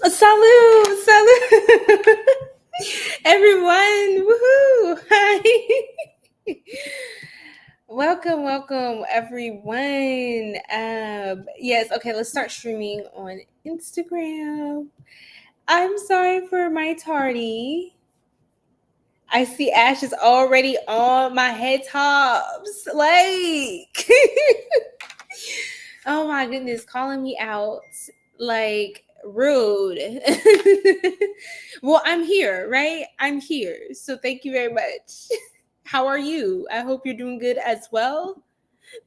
Salut, salut, everyone! Woohoo! Hi. welcome, everyone. Yes, okay. Let's start streaming on Instagram. I'm sorry for my tardy. I see Ash is already on my head tops. Like, oh my goodness, calling me out. Like, rude. Well, I'm here, right? I'm here. So thank you very much. How are you? I hope you're doing good as well.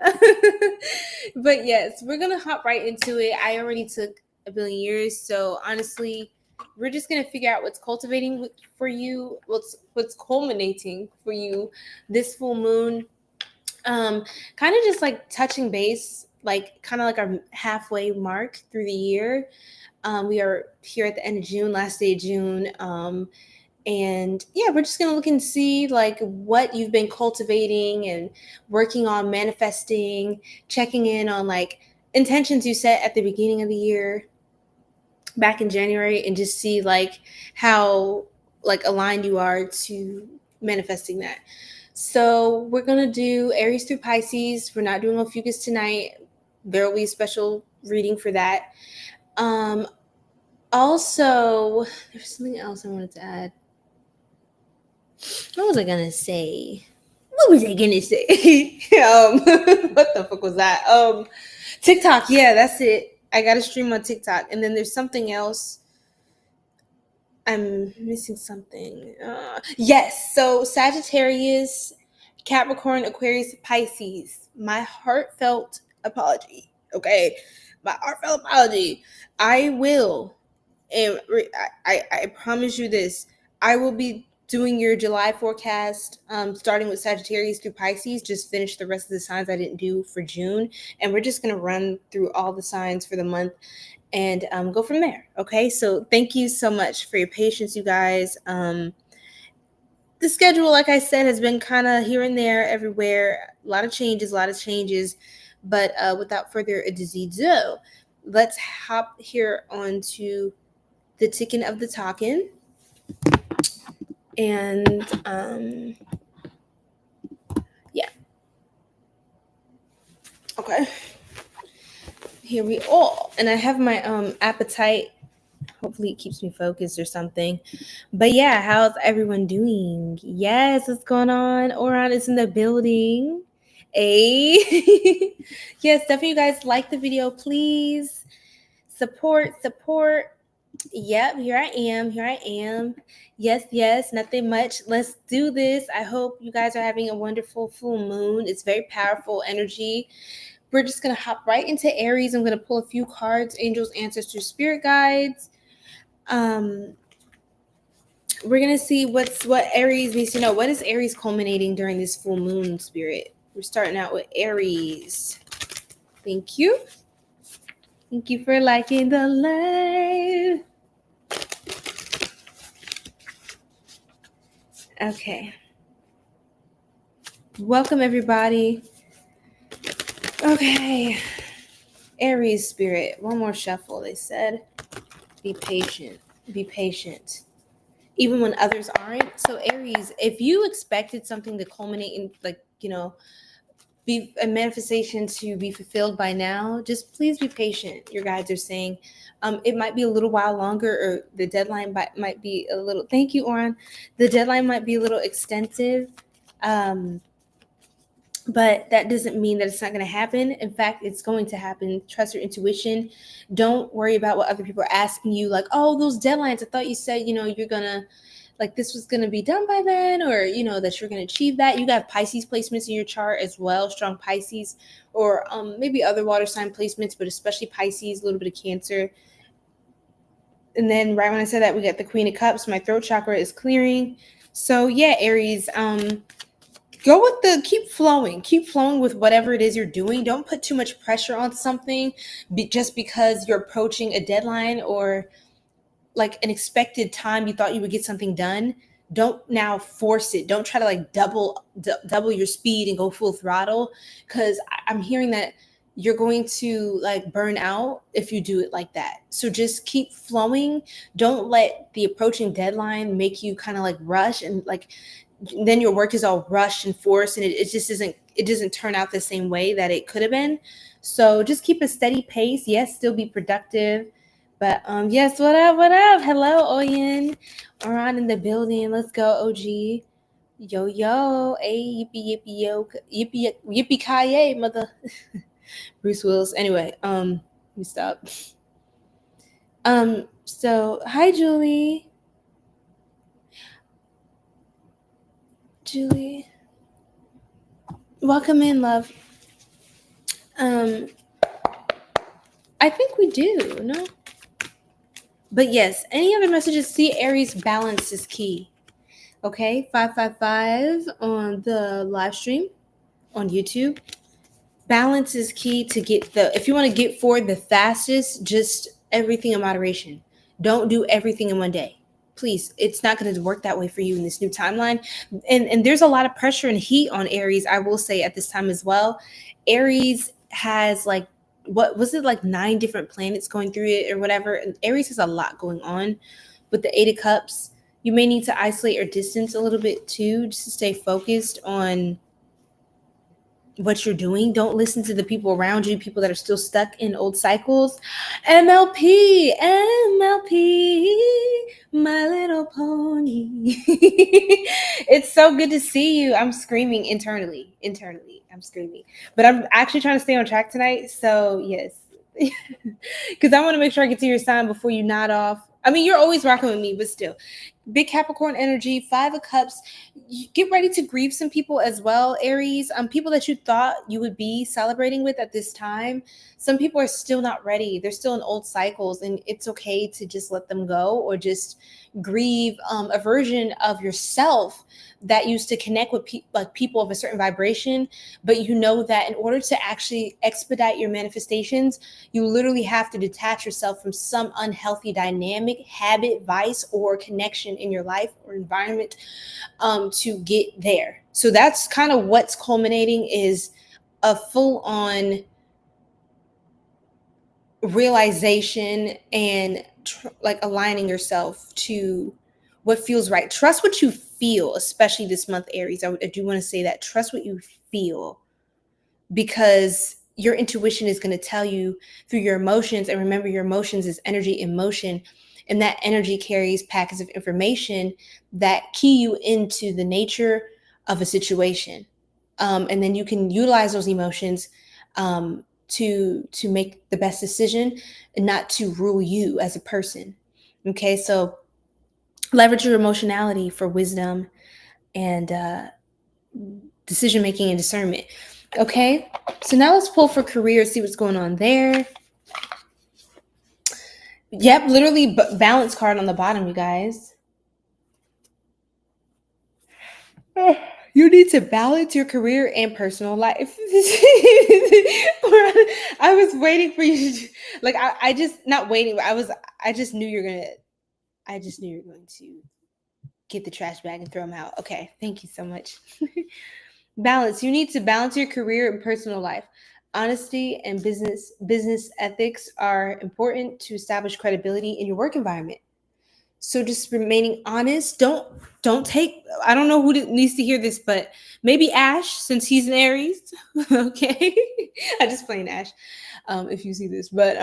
But yes, we're going to hop right into it. I already took a billion years. So honestly, we're just going to figure out what's cultivating for you, what's culminating for you this full moon. Kind of just like touching base, like kind of like our halfway mark through the year. We are here at the end of June, last day of June. And yeah, we're just going to look and see like what you've been cultivating and working on, manifesting, checking in on like intentions you set at the beginning of the year back in January, and just see like how like aligned you are to manifesting that. So we're going to do Aries through Pisces. We're not doing Ophiuchus tonight. There will be a special reading for that. Also, there's something else I wanted to add. What was I going to say? What the fuck was that? TikTok. Yeah, that's it. I got to stream on TikTok. And then there's something else. I'm missing something. Yes. So Sagittarius, Capricorn, Aquarius, Pisces. My heartfelt apology. Okay. My heartfelt apology. I will, and I promise you this, I will be doing your July forecast, starting with Sagittarius through Pisces. Just finish the rest of the signs I didn't do for June. And we're just going to run through all the signs for the month and go from there. Okay, so thank you so much for your patience, you guys. The schedule, like I said, has been kind of here and there, everywhere. A lot of changes. But without further ado, let's hop here onto the ticking of the talking. And yeah. Okay. Here we are. And I have my appetite. Hopefully it keeps me focused or something. But yeah, how's everyone doing? Yes, what's going on? Oran is in the building. Hey. Yes, definitely you guys like the video, please. Support. Yep, here I am. Yes, nothing much. Let's do this. I hope you guys are having a wonderful full moon. It's very powerful energy. We're just going to hop right into Aries. I'm going to pull a few cards, angels, ancestors, spirit guides. We're going to see what Aries needs to know. What is Aries culminating during this full moon, spirit? We're starting out with Aries. Thank you. Thank you for liking the live. Okay. Welcome, everybody. Okay. Aries spirit. One more shuffle, they said. Be patient. Even when others aren't. So Aries, if you expected something to culminate in, like, be a manifestation to be fulfilled by now, just please be patient. Your guides are saying it might be a little while longer, or the deadline might be a little, thank you, Oran. The deadline might be a little extensive, but that doesn't mean that it's not going to happen. In fact, it's going to happen. Trust your intuition. Don't worry about what other people are asking you, like, oh, those deadlines, I thought you said, you're going to, like, this was going to be done by then, or, that you're going to achieve that. You got Pisces placements in your chart as well, strong Pisces, or maybe other water sign placements, but especially Pisces, a little bit of Cancer. And then right when I said that, we got the Queen of Cups. My throat chakra is clearing. So yeah, Aries, go with keep flowing with whatever it is you're doing. Don't put too much pressure on something just because you're approaching a deadline or like an expected time you thought you would get something done. Don't now force it. Don't try to like double your speed and go full throttle, because I'm hearing that you're going to like burn out if you do it like that. So just keep flowing. Don't let the approaching deadline make you kind of like rush and like then your work is all rushed and forced, and it just isn't, it doesn't turn out the same way that it could have been. So just keep a steady pace. Yes, still be productive. But yes, what up, what up? Hello, Oyen. Around in the building. Let's go, OG. Yo, yo, hey, yippee, yippee, yo, yippee, yippee, ki mother. Bruce Willis. Anyway, let me stop. So hi, Julie. Julie, welcome in, love. I think we do, no? But yes, any other messages? See, Aries, balance is key. Okay, 555 on the live stream on YouTube. Balance is key to get the, if you want to get forward the fastest, just everything in moderation. Don't do everything in one day. Please, it's not going to work that way for you in this new timeline. And there's a lot of pressure and heat on Aries, I will say, at this time as well. Aries has like, what was it, like 9 different planets going through it or whatever. And Aries has a lot going on with the 8 of Cups. You may need to isolate or distance a little bit too, just to stay focused on what you're doing. Don't listen to the people around you, people that are still stuck in old cycles. MLP, My Little Pony. It's so good to see you. I'm screaming internally. I'm screaming. But I'm actually trying to stay on track tonight. So yes. Because I want to make sure I get to your sign before you nod off. I mean, you're always rocking with me, but still. Big Capricorn energy, 5 of Cups. Get ready to grieve some people as well, Aries. People that you thought you would be celebrating with at this time. Some people are still not ready. They're still in old cycles, and it's okay to just let them go or just grieve a version of yourself that used to connect with people of a certain vibration. But you know that in order to actually expedite your manifestations, you literally have to detach yourself from some unhealthy dynamic, habit, vice, or connection in your life or environment to get there. So that's kind of what's culminating, is a full-on realization and like aligning yourself to what feels right. Trust what you feel, especially this month, Aries. I do want to say that. Trust what you feel, because your intuition is going to tell you through your emotions. And remember, your emotions is energy in motion. And that energy carries packets of information that key you into the nature of a situation. And then you can utilize those emotions to make the best decision and not to rule you as a person. Okay, so leverage your emotionality for wisdom and decision-making and discernment. Okay, so now let's pull for career, see what's going on there. Yep, literally balance card on the bottom, you guys. You need to balance your career and personal life. I was waiting for you to, like, I just, not waiting, but I just knew you're going to get the trash bag and throw them out. Okay, thank you so much. Balance. You need to balance your career and personal life. Honesty and business ethics are important to establish credibility in your work environment. So just remaining honest. Don't take, I don't know who needs to hear this, but maybe Ash, since he's an Aries. Okay. I just playing Ash, if you see this, but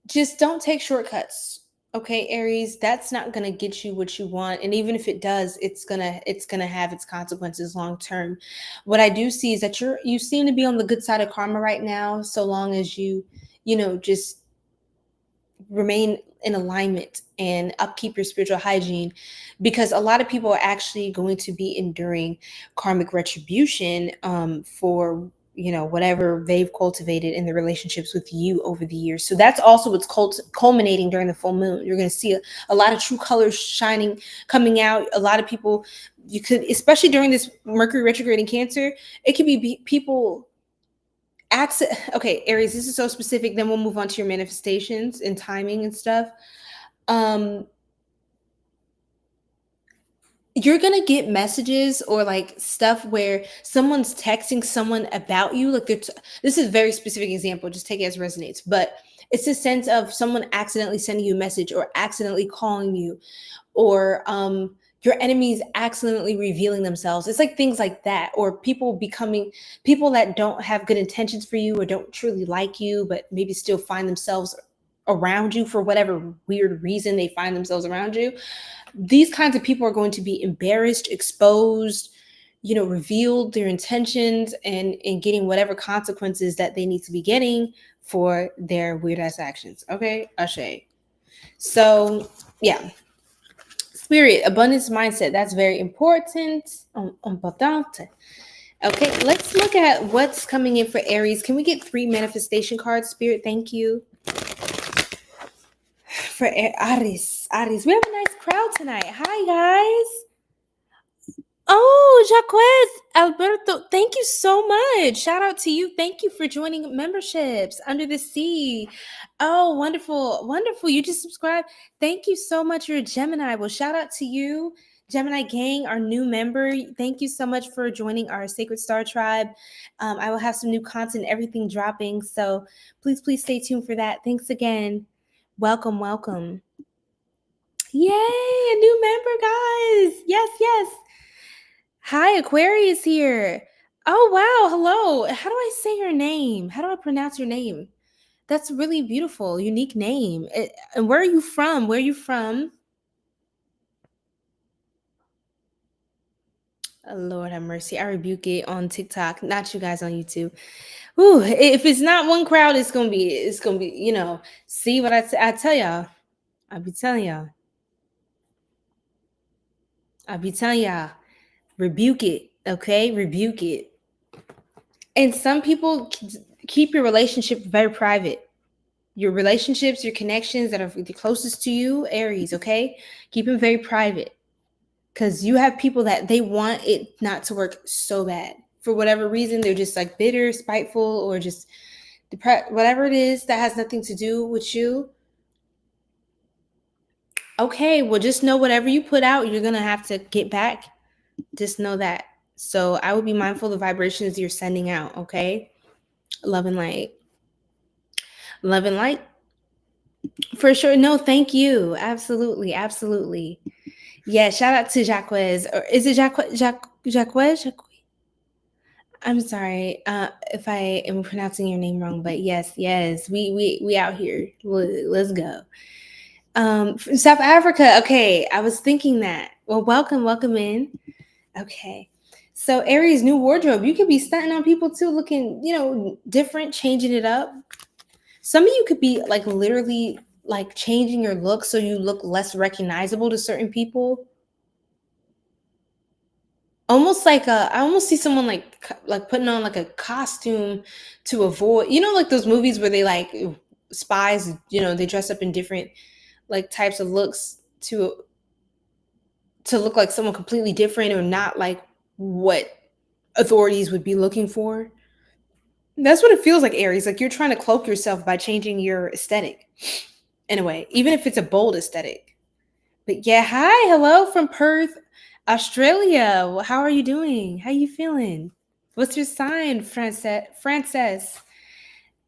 just don't take shortcuts. Okay, Aries, that's not going to get you what you want. And even if it does, it's going to have its consequences long term. What I do see is that you seem to be on the good side of karma right now, so long as you just remain in alignment and upkeep your spiritual hygiene, because a lot of people are actually going to be enduring karmic retribution for whatever they've cultivated in the relationships with you over the years. So that's also what's culminating during the full moon. You're going to see a lot of true colors coming out. A lot of people, you could, especially during this Mercury retrograde in Cancer, it could be people okay, Aries, this is so specific. Then we'll move on to your manifestations and timing and stuff. you're gonna get messages or like stuff where someone's texting someone about you. Like this is a very specific example, just take it as resonates, but it's a sense of someone accidentally sending you a message or accidentally calling you, or your enemies accidentally revealing themselves. It's like things like that, or people that don't have good intentions for you or don't truly like you, but maybe still find themselves around you for whatever weird reason they find themselves around you. These kinds of people are going to be embarrassed, exposed, revealed their intentions, and getting whatever consequences that they need to be getting for their weird ass actions. Okay, Ashe. So yeah, spirit, abundance mindset, that's very important. Importante. Okay, let's look at what's coming in for Aries. Can we get 3 manifestation cards, spirit? Thank you. For Aries, we have a nice crowd tonight. Hi, guys. Oh, Jacques, Alberto, thank you so much. Shout out to you. Thank you for joining memberships Under the Sea. Oh, wonderful. Wonderful. You just subscribed. Thank you so much. You're a Gemini. Well, shout out to you, Gemini gang, our new member. Thank you so much for joining our Sacred Star Tribe. I will have some new content, everything dropping. So please stay tuned for that. Thanks again. Welcome. Yay, a new member, guys. Yes. Hi, Aquarius here. Oh, wow. Hello. How do I say your name? How do I pronounce your name? That's really beautiful, unique name. And where are you from? Oh, Lord have mercy. I rebuke it on TikTok, not you guys on YouTube. Ooh, if it's not one crowd, it's gonna be, see what I tell y'all. I'll be telling y'all. Rebuke it, okay? Rebuke it. And some people keep your relationship very private. Your relationships, your connections that are the closest to you, Aries, okay? Keep them very private. Because you have people that they want it not to work so bad. For whatever reason, they're just like bitter, spiteful, or just depressed, whatever it is that has nothing to do with you. Okay, well, just know whatever you put out, you're going to have to get back. Just know that. So I would be mindful of the vibrations you're sending out, okay? Love and light. For sure. No, thank you. Absolutely. Yeah, shout out to Jacques. Or is it Jacques? I'm sorry if I am pronouncing your name wrong, but yes. We out here. Let's go. South Africa. Okay, I was thinking that. Well, welcome in. Okay. So Aries, new wardrobe. You could be stunting on people too, looking, different, changing it up. Some of you could be like literally like changing your look so you look less recognizable to certain people. Almost like I almost see someone like putting on like a costume to avoid, like those movies where they like spies, they dress up in different like types of looks to look like someone completely different or not like what authorities would be looking for. That's what it feels like, Aries. Like you're trying to cloak yourself by changing your aesthetic in a way, even if it's a bold aesthetic. But yeah, hello from Perth, Australia. How are you doing? How you feeling? What's your sign, Frances?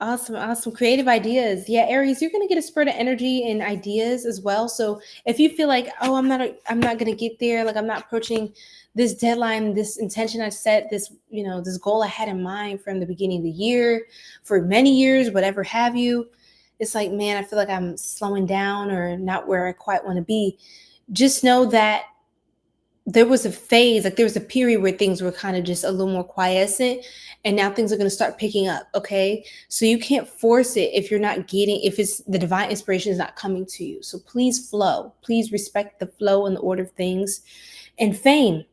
Awesome. Creative ideas. Yeah, Aries, you're going to get a spurt of energy and ideas as well. So if you feel like, oh, I'm not going to get there, like I'm not approaching this deadline, this intention I set, this, this goal I had in mind from the beginning of the year for many years, whatever have you. It's like, man, I feel like I'm slowing down or not where I quite want to be. Just know that there was a phase, like there was a period where things were kind of just a little more quiescent, and now things are going to start picking up. Okay. So you can't force it if it's the divine inspiration is not coming to you. So please flow, please respect the flow and the order of things. And fame.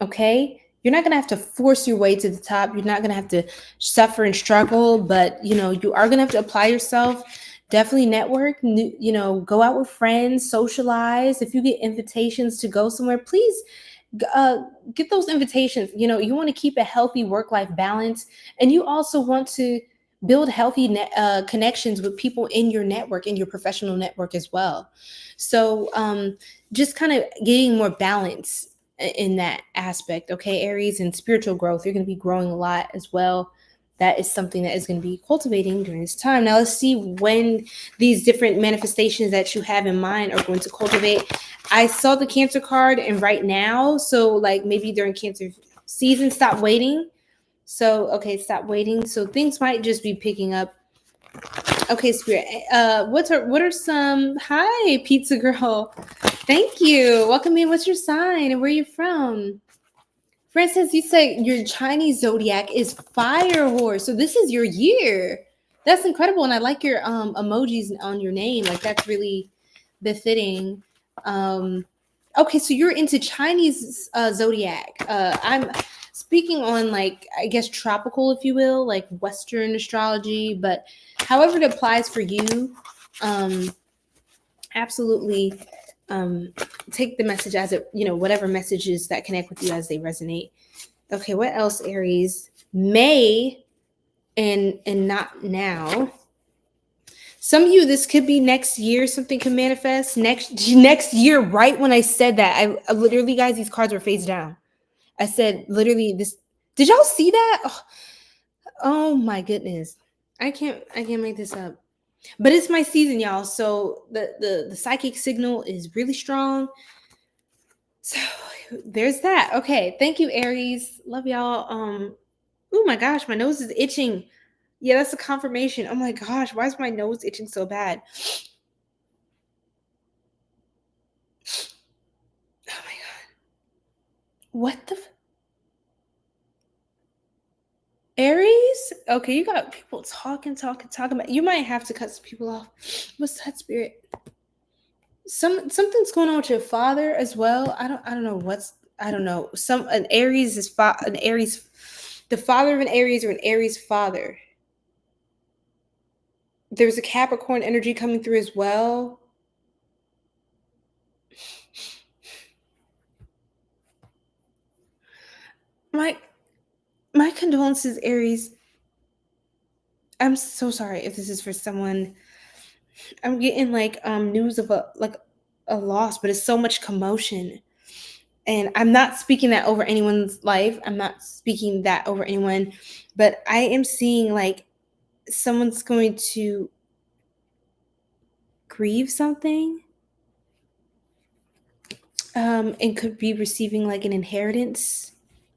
Okay. You're not going to have to force your way to the top. You're not going to have to suffer and struggle, but you are going to have to apply yourself. Definitely network, go out with friends, socialize. If you get invitations to go somewhere, please get those invitations. You want to keep a healthy work-life balance, and you also want to build healthy connections with people in your network, in your professional network as well. So just kind of getting more balance in that aspect, okay, Aries, and spiritual growth. You're going to be growing a lot as well. That is something that is going to be cultivating during this time. Now let's see when these different manifestations that you have in mind are going to cultivate. I saw the Cancer card and right now, so like maybe during Cancer season, stop waiting. So, okay, stop waiting. So things might just be picking up. Okay, Spirit. What are some? Hi, Pizza Girl. Thank you. Welcome in. What's your sign and where you from? For instance, you say your Chinese zodiac is fire horse. So this is your year. That's incredible. And I like your emojis on your name. Like that's really befitting. Okay, so you're into Chinese zodiac. I'm speaking on like, I guess, tropical, if you will, like Western astrology, but however it applies for you, absolutely take the message as it, whatever messages that connect with you as they resonate. Okay, what else, Aries? May and not now. Some of you, this could be next year, something can manifest next year. Right when I said that, I literally, guys, these cards were face down. I said literally this. Did y'all see that? Oh my goodness. I can't make this up. But it's my season, y'all. So the psychic signal is really strong. So there's that. Okay. Thank you, Aries. Love y'all. Oh my gosh, my nose is itching. Yeah, that's a confirmation. Oh my gosh, why is my nose itching so bad? Oh my god. What the Aries? Okay, you got people talking about. You might have to cut some people off. What's that, Spirit? Something's going on with your father as well. I don't know I don't know. An Aries is an Aries, the father of an Aries or an Aries father. There's a Capricorn energy coming through as well. My condolences, Aries. I'm so sorry if this is for someone. I'm getting like news of a loss, but it's so much commotion. And I'm not speaking that over anyone's life. I'm not speaking that over anyone, but I am seeing like someone's going to grieve something, and could be receiving like an inheritance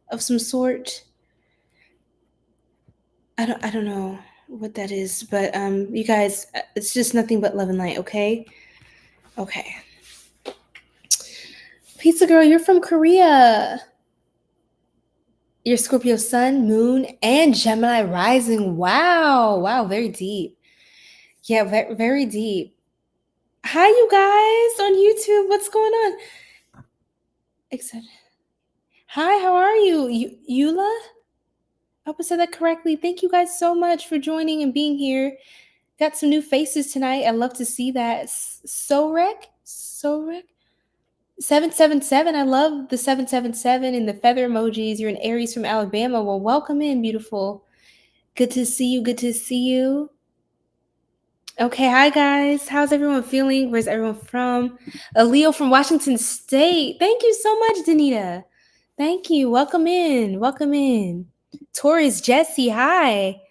of some sort. I don't know what that is, but you guys, it's just nothing but love and light. Okay. Pizza Girl, you're from Korea. You're Scorpio sun, moon, and Gemini rising. Wow, very deep. Yeah, very, very deep. Hi, you guys on YouTube. What's going on? Excited. Hi, how are you? Eula? I hope I said that correctly. Thank you guys so much for joining and being here. Got some new faces tonight. I love to see that. Sorek? 777. I love the 777 and the feather emojis. You're an Aries from Alabama. Well, welcome in, beautiful. Good to see you. Okay, hi guys. How's everyone feeling? Where's everyone from? A Leo from Washington State. Thank you so much, Danita. Thank you. Welcome in. Taurus Jesse. Hi.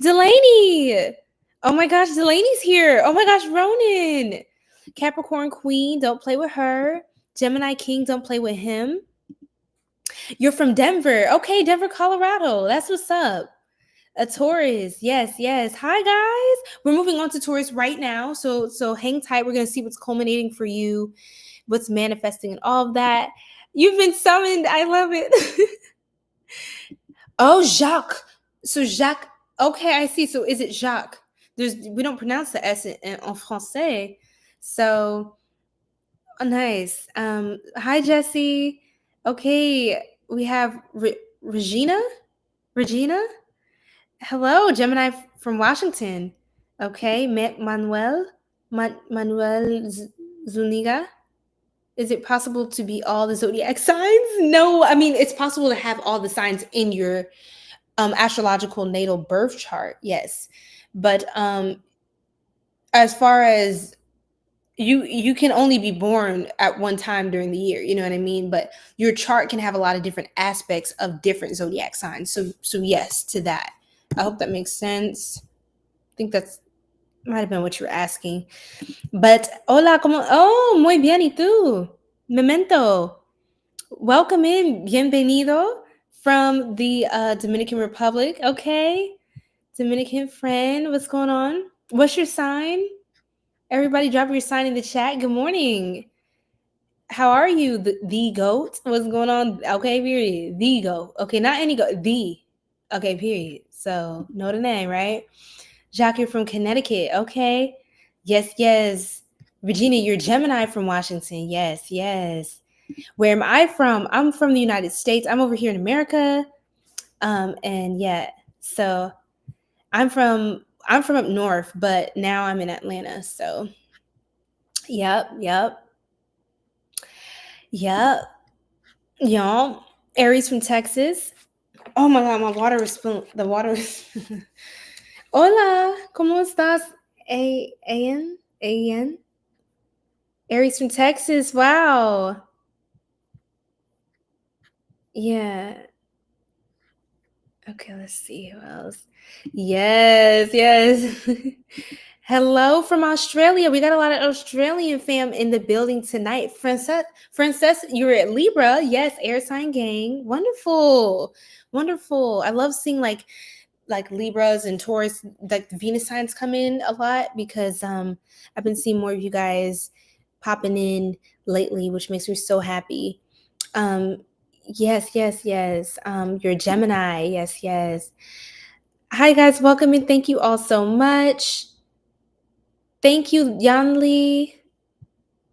Delaney. Oh my gosh, Delaney's here. Oh my gosh, Ronan. Capricorn Queen, don't play with her. Gemini King, don't play with him. You're from Denver. Okay, Denver, Colorado. That's what's up. A Taurus. Yes. Hi, guys. We're moving on to Taurus right now. So hang tight. We're going to see what's culminating for you, what's manifesting and all of that. You've been summoned. I love it. Oh, Jacques. So Jacques. Okay, I see. So is it Jacques? We don't pronounce the S in français. So nice. Hi, Jesse. Okay, we have Regina. Hello, Gemini from Washington. Okay, Manuel Zuniga. Is it possible to be all the zodiac signs? No, I mean, it's possible to have all the signs in your astrological natal birth chart. Yes. But as far as you can only be born at one time during the year, you know what I mean? But your chart can have a lot of different aspects of different zodiac signs. So yes to that. I hope that makes sense. I think that's might have been what you were asking. But hola, como oh, muy bien, y tú? Memento. Welcome in, bienvenido from the Dominican Republic. Okay, Dominican friend, what's going on? What's your sign? Everybody drop your sign in the chat. Good morning. How are you, the goat? What's going on? Okay, period. The goat. Okay, not any goat. The. Okay, period. So know the name, right? Jacques, you're from Connecticut. Okay. Yes, yes. Regina, you're Gemini from Washington. Yes, yes. Where am I from? I'm from the United States. I'm over here in America. And yeah, so I'm from up north, but now I'm in Atlanta. So yep. Y'all. Aries from Texas. Oh my god, my water is the water is Hola, ¿cómo estás? A-N? Aries from Texas. Wow. Yeah. Okay, let's see who else. Yes. Hello from Australia. We got a lot of Australian fam in the building tonight. Princess, you're at Libra. Yes, air sign gang. Wonderful. I love seeing like Libras and Taurus, like the Venus signs come in a lot because I've been seeing more of you guys popping in lately, which makes me so happy. Yes. You're a Gemini. Yes. Hi guys, welcome in. Thank you all so much. Thank you, Yanli.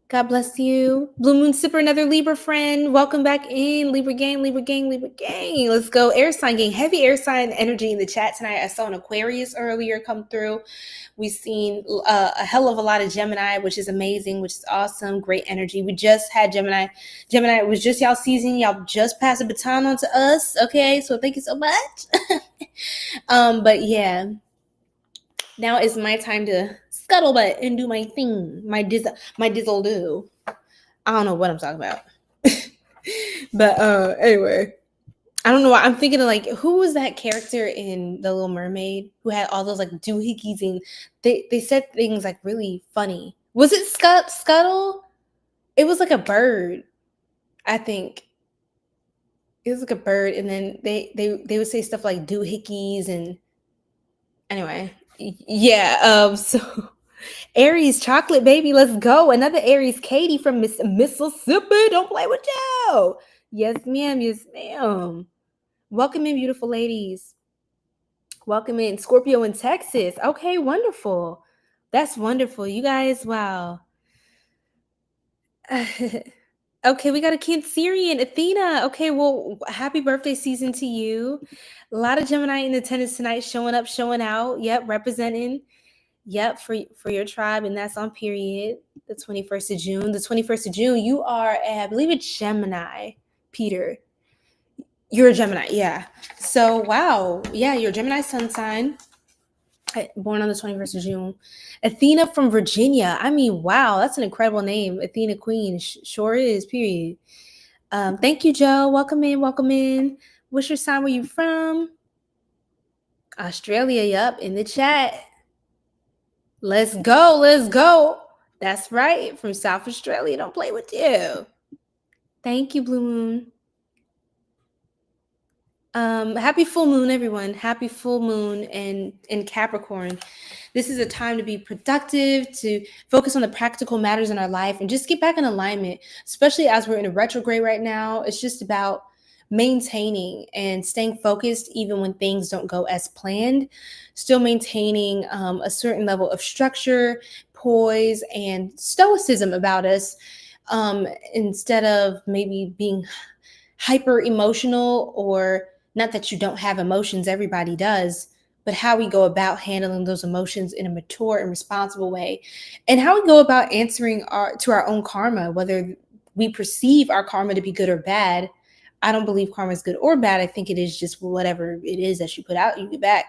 God bless you. Blue Moon Sipper, another Libra friend. Welcome back in. Libra gang. Let's go. Air sign gang. Heavy air sign energy in the chat tonight. I saw an Aquarius earlier come through. We've seen a hell of a lot of Gemini, which is amazing, which is awesome. Great energy. We just had Gemini. Gemini, it was just y'all season. Y'all just passed the baton on to us. Okay, so thank you so much. But yeah, now it's my time to scuttlebutt and do my thing, my dizzle do. I don't know what I'm talking about. But anyway, I don't know why I'm thinking of like, who was that character in The Little Mermaid who had all those like doohickeys and they said things like really funny. Was it Scuttle? It was like a bird, I think. It was like a bird, and then they would say stuff like doohickeys and anyway. Yeah, so Aries chocolate baby, let's go. Another Aries, Katie from Mississippi. Don't play with you. Yes, ma'am. Welcome in, beautiful ladies. Welcome in, Scorpio in Texas. Okay, wonderful. That's wonderful. You guys, wow. Okay, we got a Cancerian, Athena. Okay, well, happy birthday season to you. A lot of Gemini in attendance tonight, showing up, showing out. Yep, representing. Yep, for your tribe, and that's on period. The 21st of June. The 21st of June, you are, I believe it's Gemini, Peter. You're a Gemini, yeah. So, wow. Yeah, you're a Gemini sun sign. Born on the 21st of June. Athena from Virginia. I mean, wow, that's an incredible name. Athena Queen. Sure is, period. Thank you, Joe. Welcome in. What's your sign? Where you from? Australia, yep, in the chat. Let's go. That's right. From South Australia. Don't play with you. Thank you, Blue Moon. Happy full moon, everyone. Happy full moon in Capricorn. This is a time to be productive, to focus on the practical matters in our life and just get back in alignment, especially as we're in a retrograde right now. It's just about maintaining and staying focused even when things don't go as planned, still maintaining a certain level of structure, poise, and stoicism about us, instead of maybe being hyper emotional, or not that you don't have emotions, everybody does, but how we go about handling those emotions in a mature and responsible way, and how we go about answering to our own karma, whether we perceive our karma to be good or bad. I don't believe karma is good or bad. I think it is just whatever it is that you put out, you get back.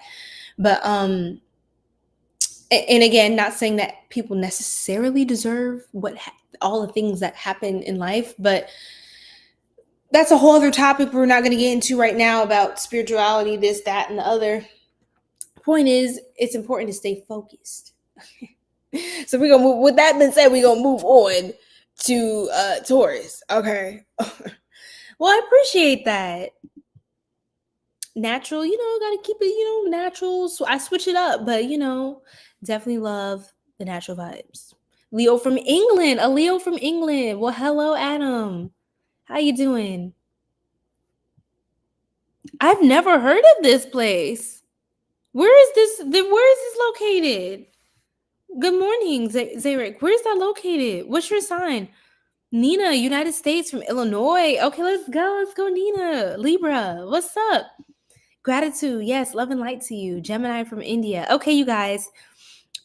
But and And again, not saying that people necessarily deserve all the things that happen in life, but that's a whole other topic we're not going to get into right now about spirituality, this, that, and the other. Point is, it's important to stay focused. So we're gonna move. With that being said, we're gonna move on to Taurus. Okay. Well, I appreciate that. Natural, gotta keep it, natural. So I switch it up, but definitely love the natural vibes. Leo from England, a Leo from England. Well, hello, Adam. How you doing? I've never heard of this place. Where is this located? Good morning, Zarek. Where's that located? What's your sign? Nina, United States from Illinois. Okay, let's go. Let's go, Nina. Libra, what's up? Gratitude. Yes, love and light to you. Gemini from India. Okay, you guys.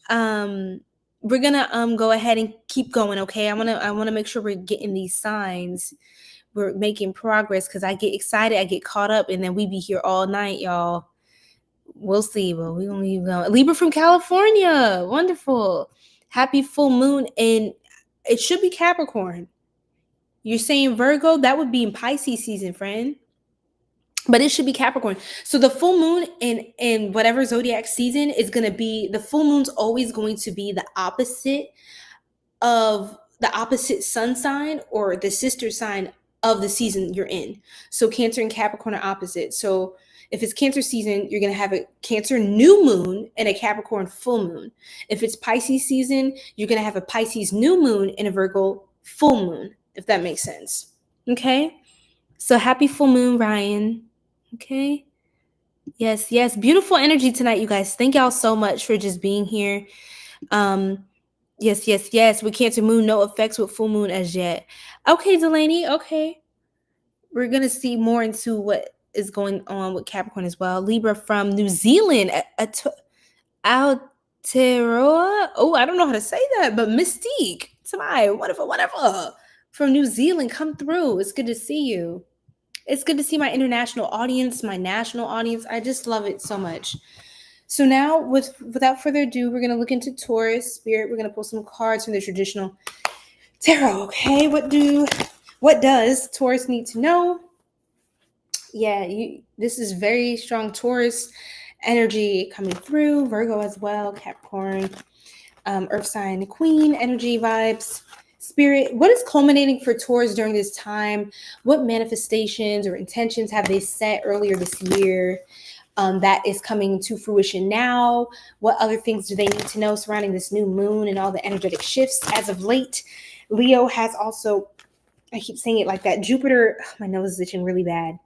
We're gonna go ahead and keep going, okay? I wanna make sure we're getting these signs. We're making progress because I get excited, I get caught up, and then we be here all night, y'all. We'll see. Well, we're gonna keep going. Libra from California. Wonderful. Happy full moon, and it should be Capricorn. You're saying Virgo, that would be in Pisces season, friend. But it should be Capricorn. So the full moon in whatever zodiac season is going to be, the full moon's always going to be the opposite sun sign or the sister sign of the season you're in. So Cancer and Capricorn are opposite. So if it's Cancer season, you're going to have a Cancer new moon and a Capricorn full moon. If it's Pisces season, you're going to have a Pisces new moon and a Virgo full moon, if that makes sense. Okay? So happy full moon, Ryan. Okay. Yes. Beautiful energy tonight, you guys. Thank y'all so much for just being here. Yes. With Cancer moon, no effects with full moon as yet. Okay, Delaney. Okay. We're going to see more into what is going on with Capricorn as well. Libra from New Zealand. Aotearoa. Oh, I don't know how to say that, but Mystique. Tamai, wonderful. From New Zealand, come through. It's good to see you. It's good to see my international audience, my national audience. I just love it so much. So now, without further ado, we're going to look into Taurus spirit. We're going to pull some cards from the traditional tarot. Okay, what does Taurus need to know? Yeah, this is very strong Taurus energy coming through. Virgo as well, Capricorn, Earth sign, Queen energy vibes. Spirit, what is culminating for Taurus during this time? What manifestations or intentions have they set earlier this year that is coming to fruition now? What other things do they need to know surrounding this new moon and all the energetic shifts as of late? Leo has also, I keep saying it like that, Jupiter, my nose is itching really bad.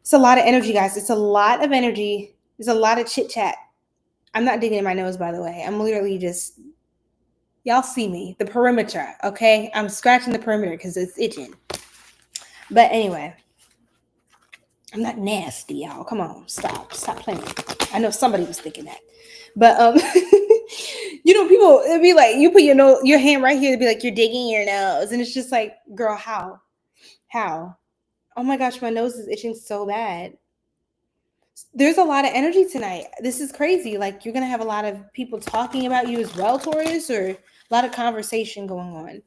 It's a lot of energy, guys. It's a lot of energy. There's a lot of chit chat. I'm not digging in my nose, by the way. I'm literally just... Y'all see me, the perimeter, okay? I'm scratching the perimeter because it's itching. But anyway, I'm not nasty, y'all. Come on, stop playing. I know somebody was thinking that. But, people, it'd be like, you put your hand right here, it'd be like, you're digging your nose. And it's just like, girl, how? Oh my gosh, my nose is itching so bad. There's a lot of energy tonight. This is crazy. Like, you're going to have a lot of people talking about you as well, Taurus, or a lot of conversation going on.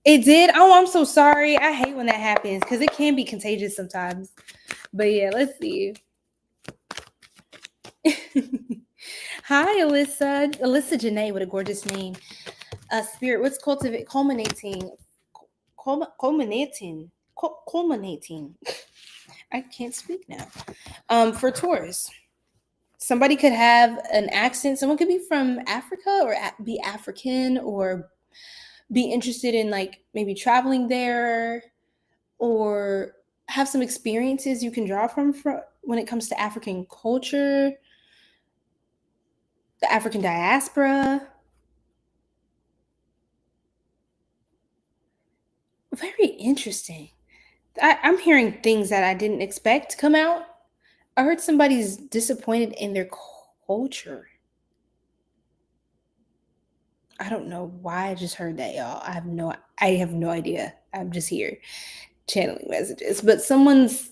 It did? Oh, I'm so sorry. I hate when that happens because it can be contagious sometimes. But yeah, let's see. Hi, Alyssa. Alyssa Janae with a gorgeous name. Spirit, what's culminating? I can't speak now. For Taurus, somebody could have an accent. Someone could be from Africa or be African or be interested in like maybe traveling there or have some experiences you can draw from when it comes to African culture, the African diaspora. Very interesting. I'm hearing things that I didn't expect to come out. I heard somebody's disappointed in their culture. I don't know why I just heard that, y'all. I have no idea. I'm just here channeling messages. But someone's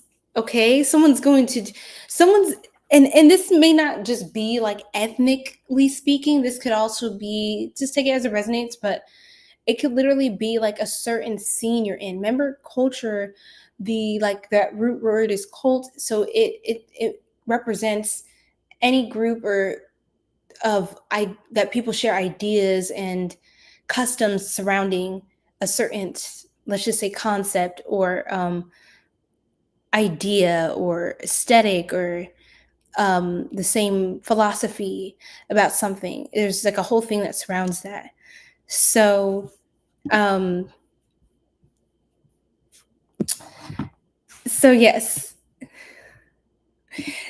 and this may not just be like ethnically speaking. This could also be, just take it as it resonates, but it could literally be like a certain scene you're in. Remember, culture, the like that root word is cult, so it represents any group or that people share ideas and customs surrounding a certain, let's just say, concept or idea or aesthetic or the same philosophy about something. There's like a whole thing that surrounds that. So yes.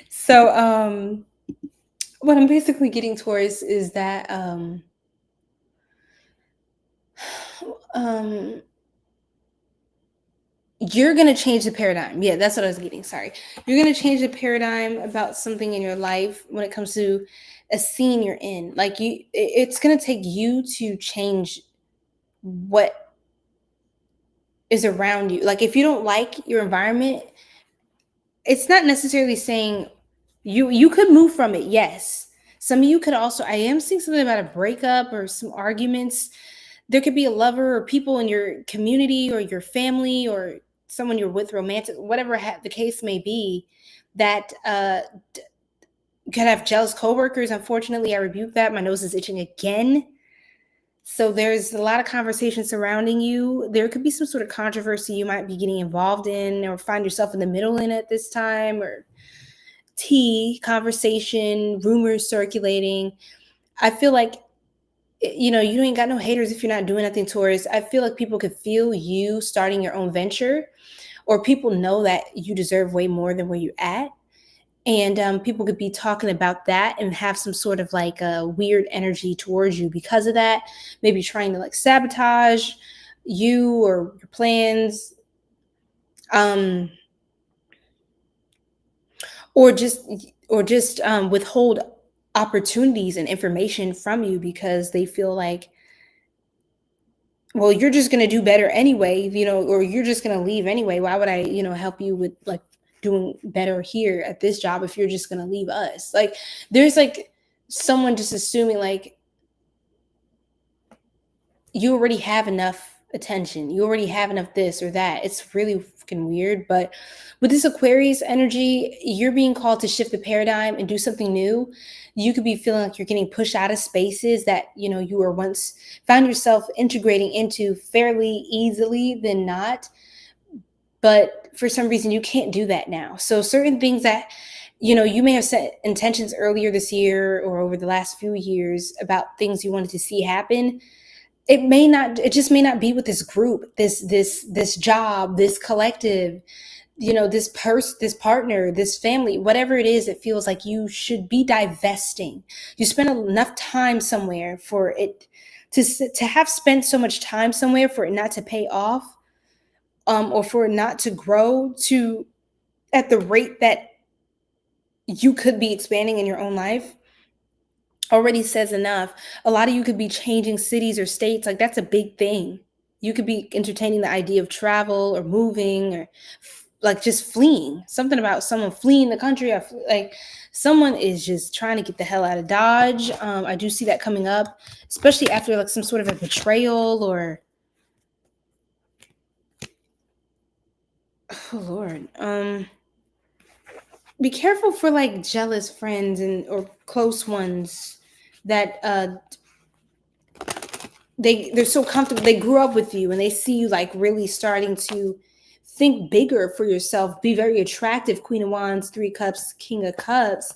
So what I'm basically getting towards is that you're going to change the paradigm. Yeah, that's what I was getting. Sorry. You're going to change the paradigm about something in your life when it comes to a scene you're in. Like it's going to take you to change what is around you. Like if you don't like your environment, it's not necessarily saying you could move from it. Yes. Some of you could also, I am seeing something about a breakup or some arguments. There could be a lover or people in your community or your family or someone you're with, romantic, whatever the case may be, that could have jealous coworkers. Unfortunately, I rebuke that. My nose is itching again. So there's a lot of conversation surrounding you. There could be some sort of controversy you might be getting involved in or find yourself in the middle in at this time, or conversation, rumors circulating. I feel like, you ain't got no haters if you're not doing nothing towards. I feel like people could feel you starting your own venture, or people know that you deserve way more than where you're at. And people could be talking about that and have some sort of like a weird energy towards you because of that. Maybe trying to like sabotage you or your plans. Or just withhold opportunities and information from you because they feel like, well, you're just going to do better anyway, or you're just going to leave anyway. Why would I, help you with like doing better here at this job if you're just going to leave us? Like there's like someone just assuming like you already have enough attention. You already have enough this or that. It's really fucking weird. But with this Aquarius energy, you're being called to shift the paradigm and do something new. You could be feeling like you're getting pushed out of spaces that, you were once found yourself integrating into fairly easily than not. But for some reason, you can't do that now. So certain things that, you may have set intentions earlier this year or over the last few years about things you wanted to see happen. It just may not be with this group, this job, this collective, this partner, this family, whatever it is. It feels like you should be divesting. You spend enough time somewhere for it to have spent so much time somewhere for it not to pay off, or for it not to grow at the rate that you could be expanding in your own life. Already says enough. A lot of you could be changing cities or states. Like that's a big thing. You could be entertaining the idea of travel or moving or like just fleeing. Something about someone fleeing the country. Like someone is just trying to get the hell out of Dodge. I do see that coming up, especially after like some sort of a betrayal or, oh Lord. Be careful for like jealous friends or close ones that they're so comfortable. They grew up with you and they see you like really starting to think bigger for yourself, be very attractive. Queen of Wands, 3 Cups, King of Cups.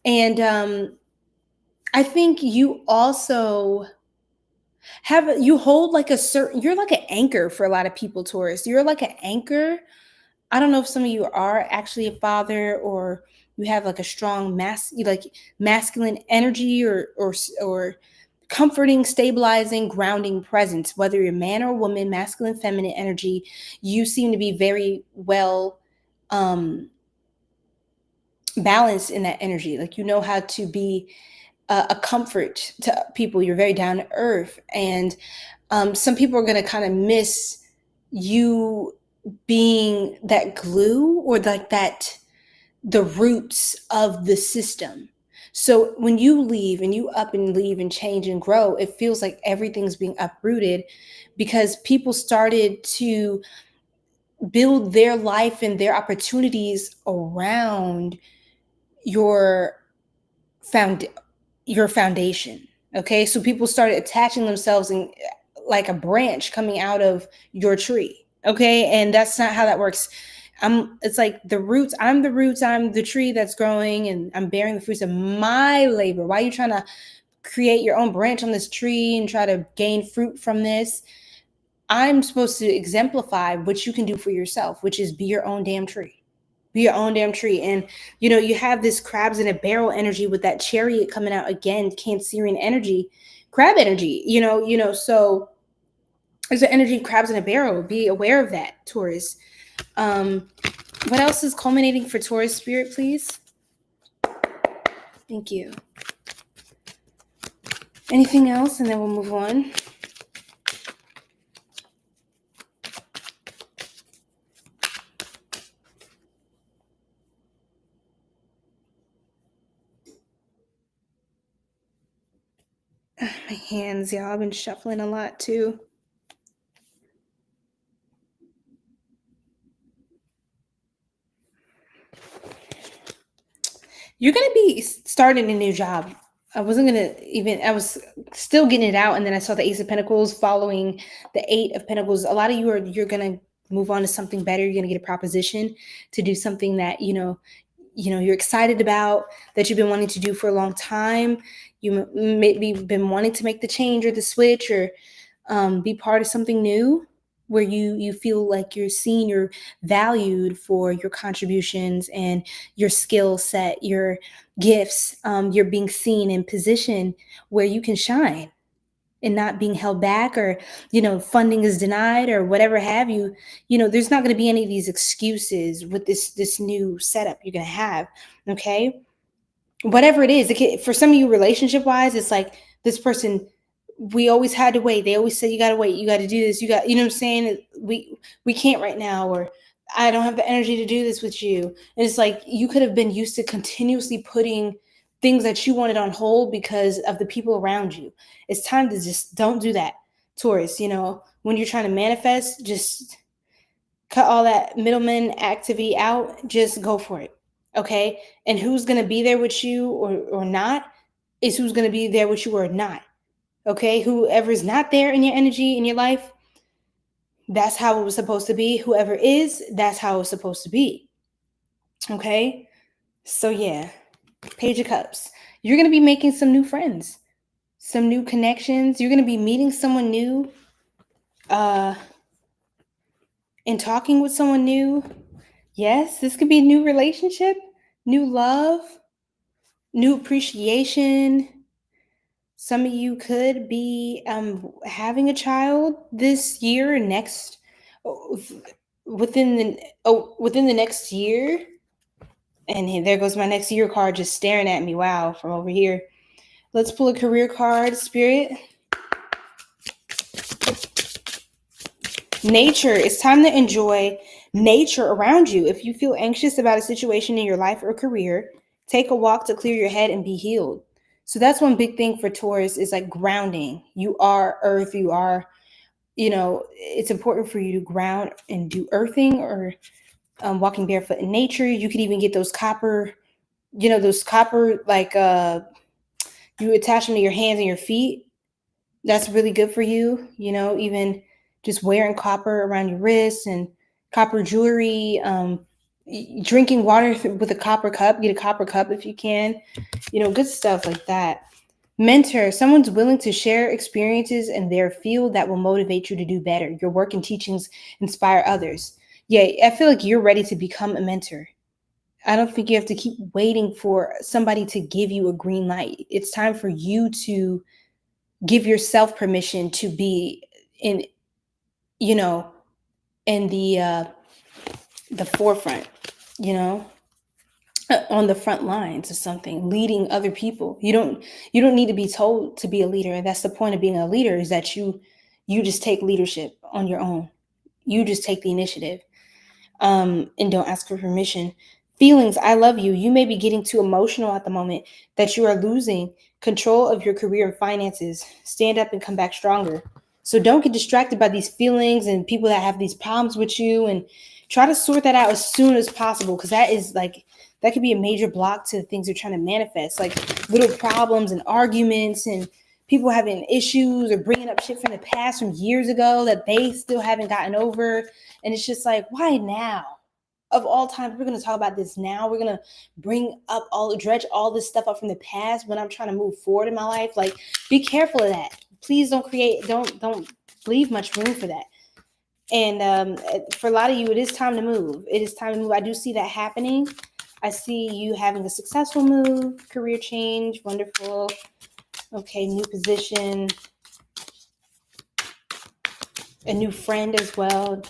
And I think you also hold like you're like an anchor for a lot of people, Taurus. You're like an anchor. I don't know if some of you are actually a father or you have like a strong masculine energy or comforting, stabilizing, grounding presence. Whether you're a man or woman, masculine, feminine energy, you seem to be very well balanced in that energy. Like you know how to be a comfort to people. You're very down to earth, and some people are going to kind of miss you being that glue or like that the roots of the system. So when you leave and you up and leave and change and grow, it feels like everything's being uprooted because people started to build their life and their opportunities around your foundation. Okay, so people started attaching themselves in like a branch coming out of your tree. Okay, and that's not how that works. It's like the roots. I'm the roots. I'm the tree that's growing, and I'm bearing the fruits of my labor. Why are you trying to create your own branch on this tree and try to gain fruit from this? I'm supposed to exemplify what you can do for yourself, which is be your own damn tree. Be your own damn tree. And, you have this crabs in a barrel energy with that chariot coming out again, Cancerian energy, crab energy, so there's an energy of crabs in a barrel. Be aware of that, Taurus. What else is culminating for Taurus spirit, please? Thank you. Anything else? And then we'll move on. My hands, y'all. I've been shuffling a lot too. You're going to be starting a new job. I was still getting it out. And then I saw the Ace of Pentacles following the Eight of Pentacles. A lot of you're going to move on to something better. You're going to get a proposition to do something that, you're excited about, that you've been wanting to do for a long time. You maybe been wanting to make the change or the switch or be part of something new where you feel like you're seen, you're valued for your contributions and your skill set, your gifts. You're being seen in position where you can shine and not being held back or, funding is denied or whatever have you. There's not going to be any of these excuses with this new setup you're going to have. Okay. Whatever it is, for some of you relationship wise, it's like this person, we always had to wait. They always said, you got to wait. You got to do this. You got, what I'm saying? We can't right now, or I don't have the energy to do this with you. And it's like, you could have been used to continuously putting things that you wanted on hold because of the people around you. It's time to just don't do that, Taurus. When you're trying to manifest, just cut all that middleman activity out. Just go for it. Okay. And who's going to be there with you or not is who's going to be there with you or not. Okay. Whoever's not there in your energy, in your life, that's how it was supposed to be. Whoever is, that's how it's supposed to be. Okay. So yeah. Page of Cups. You're going to be making some new friends, some new connections. You're going to be meeting someone new, and talking with someone new. Yes, this could be a new relationship, new love, new appreciation. Some of you could be having a child this year, within the next year. And there goes my next year card just staring at me. Wow, from over here. Let's pull a career card, Spirit. Nature. It's time to enjoy nature around you. If you feel anxious about a situation in your life or career, take a walk to clear your head and be healed. So that's one big thing for Taurus is like grounding. You are earth. You are, it's important for you to ground and do earthing or walking barefoot in nature. You could even get those copper, like you attach them to your hands and your feet. That's really good for you. Even just wearing copper around your wrists and copper jewelry, drinking water with a copper cup. Get a copper cup if you can, good stuff like that. Mentor, someone's willing to share experiences in their field that will motivate you to do better. Your work and teachings inspire others. Yeah, I feel like you're ready to become a mentor. I don't think you have to keep waiting for somebody to give you a green light. It's time for you to give yourself permission to be in the forefront, on the front lines of something, leading other people. You don't need to be told to be a leader. And that's the point of being a leader, is that you just take leadership on your own. You just take the initiative. And don't ask for permission. Feelings, I love you. You may be getting too emotional at the moment that you are losing control of your career and finances. Stand up and come back stronger. So don't get distracted by these feelings and people that have these problems with you, and try to sort that out as soon as possible, because that could be a major block to the things you're trying to manifest, like little problems and arguments and people having issues or bringing up shit from the past from years ago that they still haven't gotten over. And it's just like, why now? Of all times, we're going to talk about this now. We're going to dredge all this stuff up from the past when I'm trying to move forward in my life. Like, be careful of that. Please don't leave much room for that. And for a lot of you, it is time to move. It is time to move. I do see that happening. I see you having a successful move, career change, wonderful. Okay, new position, a new friend as well,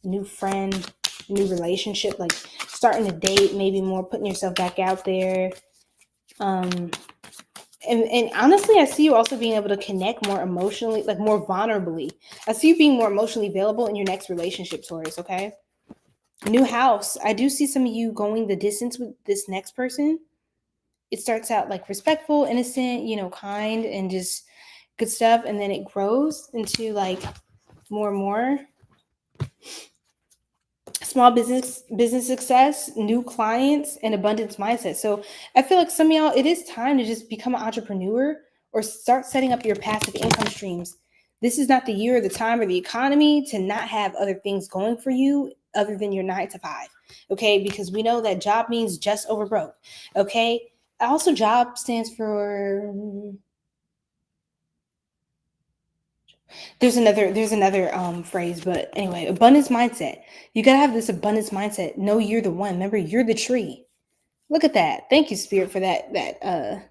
new friend, new relationship, like starting to date, maybe more, putting yourself back out there. And honestly, I see you also being able to connect more emotionally, like more vulnerably. I see you being more emotionally available in your next relationship, Taurus, okay? New house. I do see some of you going the distance with this next person. It starts out like respectful, innocent, kind, and just good stuff. And then it grows into like more and more. Small business success, new clients, and abundance mindset. So I feel like some of y'all, it is time to just become an entrepreneur or start setting up your passive income streams. This is not the year or the time or the economy to not have other things going for you other than your 9 to 5. Okay, because we know that job means just over broke. Okay. Also, job stands for, there's another phrase, but anyway, abundance mindset. You got to have this abundance mindset. Know you're the one. Remember, you're the tree. Look at that. Thank you, Spirit, for that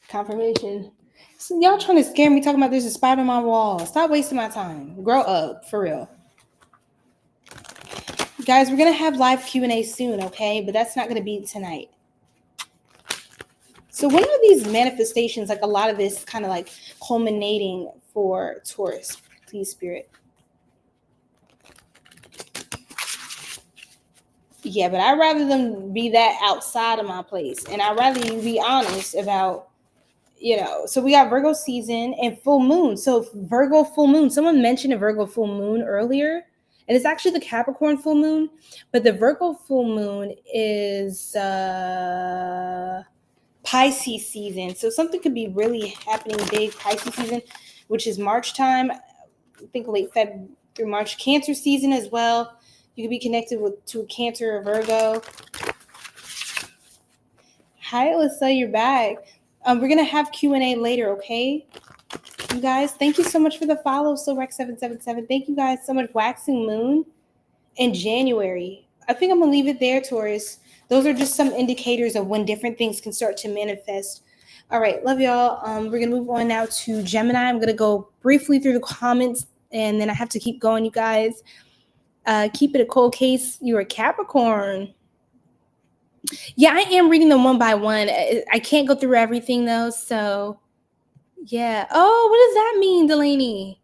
confirmation. So y'all trying to scare me talking about there's a spider on my wall. Stop wasting my time. Grow up, for real. Guys, we're going to have live Q&A soon, okay? But that's not going to be tonight. So when are these manifestations, like a lot of this kind of like culminating for Taurus? Please, Spirit. Yeah, but I'd rather them be that outside of my place. And I'd rather you be honest about, so we got Virgo season and full moon. So Virgo full moon, someone mentioned a Virgo full moon earlier. And it's actually the Capricorn full moon. But the Virgo full moon is Pisces season. So something could be really happening big Pisces season, which is March time. I think late Feb through March. Cancer season as well. You could be connected to a Cancer or Virgo. Hi, Alyssa, you're back. We're going to have Q&A later, okay? You guys, thank you so much for the follow. SoRex777. Thank you guys so much. Waxing moon in January. I think I'm going to leave it there, Taurus. Those are just some indicators of when different things can start to manifest. All right, love y'all. We're going to move on now to Gemini. I'm going to go briefly through the comments, and then I have to keep going, you guys. Keep it a cold case. You're a Capricorn. Yeah, I am reading them one by one. I can't go through everything, though, so yeah. Oh, what does that mean, Delaney?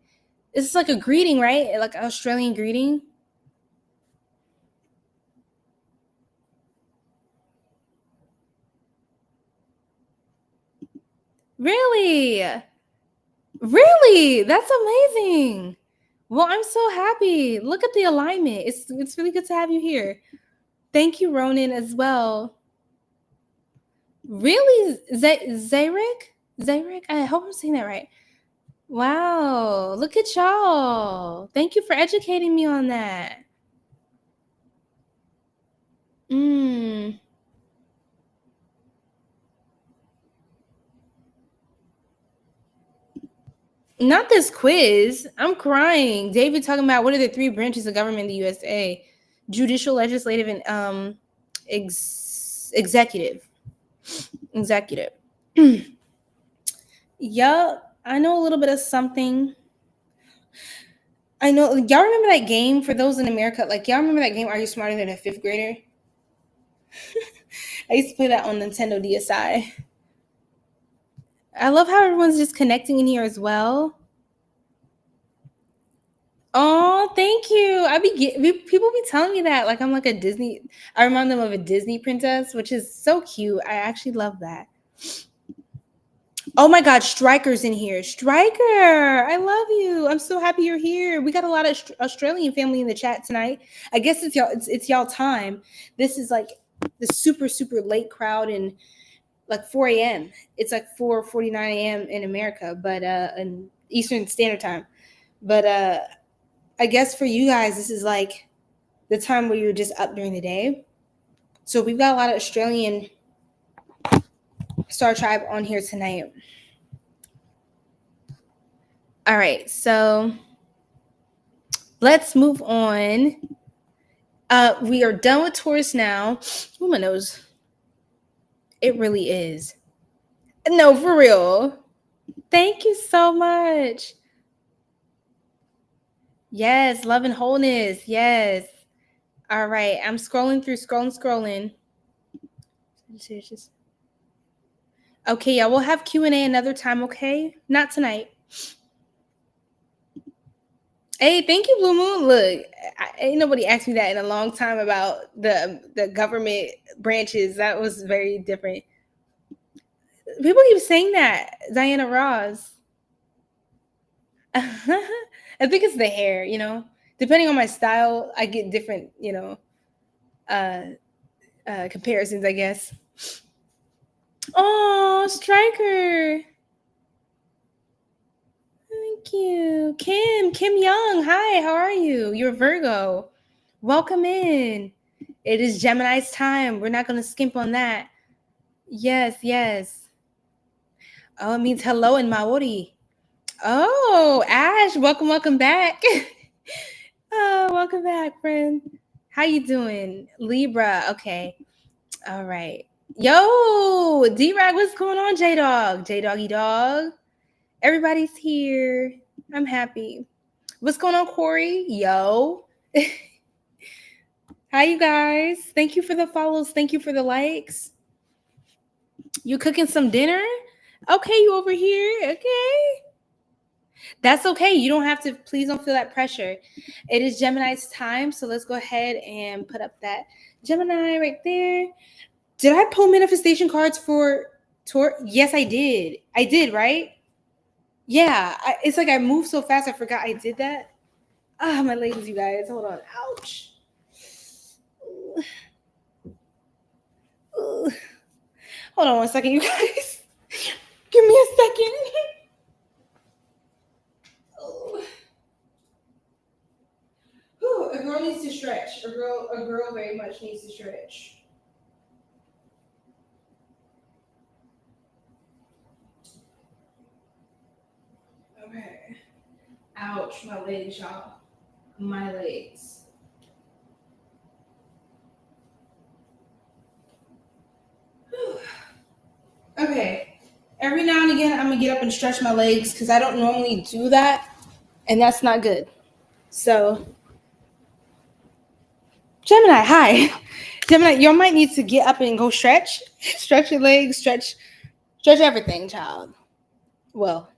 It's like a greeting, right? Like an Australian greeting? Really? Really? That's amazing. Well, I'm so happy. Look at the alignment. It's really good to have you here. Thank you, Ronan, as well. Really? Zarek? I hope I'm saying that right. Wow. Look at y'all. Thank you for educating me on that. Not this quiz. I'm crying. David talking about what are the 3 branches of government in the USA? Judicial, legislative, and executive. Yup. I know a little bit of something. I know. Y'all remember that game? For those in America, like, y'all remember that game, Are You Smarter Than a 5th Grader? I used to play that on Nintendo DSi. I love how everyone's just connecting in here as well. Oh, thank you. People be telling me that like I'm like a Disney. I remind them of a Disney princess, which is so cute. I actually love that. Oh my God, Striker's in here. Striker, I love you. I'm so happy you're here. We got a lot of Australian family in the chat tonight. I guess it's y'all. It's y'all time. This is like the super late crowd and like 4 a.m. It's like 4:49 a.m. in America, but in Eastern Standard Time. But I guess for you guys, this is like the time where you're just up during the day. So we've got a lot of Australian Star Tribe on here tonight. All right, so let's move on. We are done with Taurus now. Oh, my nose. It really is. No, for real. Thank you so much. Yes, love and wholeness. Yes. All right, I'm scrolling through, scrolling. Okay, yeah, we'll have Q&A another time, okay? Not tonight. Hey, thank you, Blue Moon. Look, ain't nobody asked me that in a long time about the government branches. That was very different. People keep saying that, Diana Ross. I think it's the hair, you know. Depending on my style, I get different, you know, comparisons, I guess. Oh, Striker. Thank you. Kim Young. Hi, how are you? You're Virgo. Welcome in. It is Gemini's time. We're not going to skimp on that. Yes. Oh, it means hello in Maori. Oh, Ash, welcome back. Oh, welcome back, friend. How you doing? Libra. Okay. All right. Yo, D-Rag, what's going on, J-Dog? J-Doggy Dog. Everybody's here. I'm happy. What's going on, Corey? Yo. Hi, you guys. Thank you for the follows. Thank you for the likes. You cooking some dinner? Okay, you over here. Okay. That's okay. You don't have to. Please don't feel that pressure. It is Gemini's time. So let's go ahead and put up that Gemini right there. Did I pull manifestation cards for Taurus? Yes, I did. I did, right? Yeah. It's like I moved so fast. I forgot I did that. Ah, my legs, you guys. Hold on. Ouch. Hold on 1 second, you guys. Give me a second. A girl needs to stretch. A girl very much needs to stretch. Okay. Ouch, my legs, y'all. My legs. Okay. Every now and again, I'm going to get up and stretch my legs because I don't normally do that. And that's not good. So, Gemini, hi. Gemini, you might need to get up and go stretch. Stretch your legs, stretch everything, child. Well,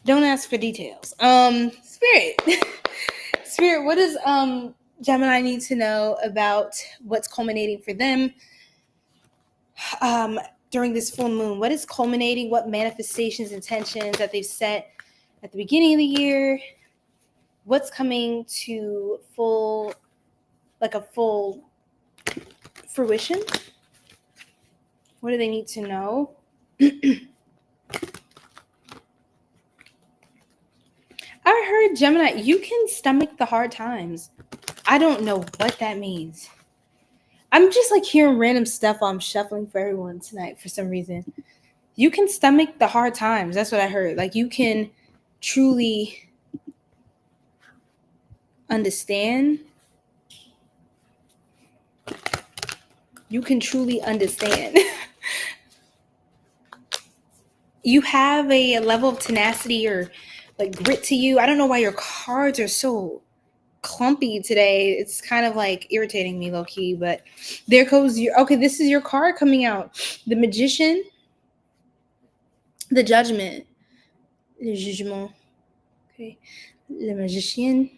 don't ask for details. Spirit. Spirit, what does Gemini need to know about what's culminating for them during this full moon? What is culminating? What manifestations, intentions that they've set at the beginning of the year? What's coming to full fruition? What do they need to know? I heard, Gemini, you can stomach the hard times. I don't know what that means. I'm just like hearing random stuff while I'm shuffling for everyone tonight for some reason. You can stomach the hard times. That's what I heard. Like you can truly understand. You can truly understand. You have a level of tenacity or like grit to you. I don't know why your cards are so clumpy today. It's kind of like irritating me low key, but there goes your, okay, this is your card coming out. The Magician, the Judgment, le jugement. Okay, le magician.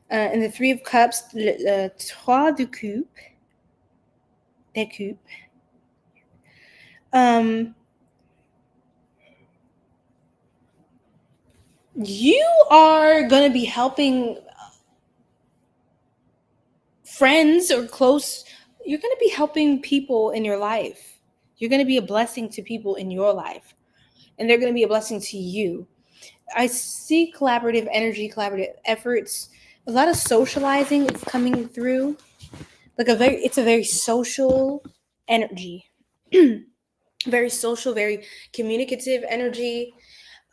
And the Three of Cups, le Trois de Coupe. De Coupe. You are going to be helping friends or close. You're going to be helping people in your life. You're going to be a blessing to people in your life. And they're going to be a blessing to you. I see collaborative energy, collaborative efforts. A lot of socializing is coming through. It's a very social energy. Very social, very communicative energy.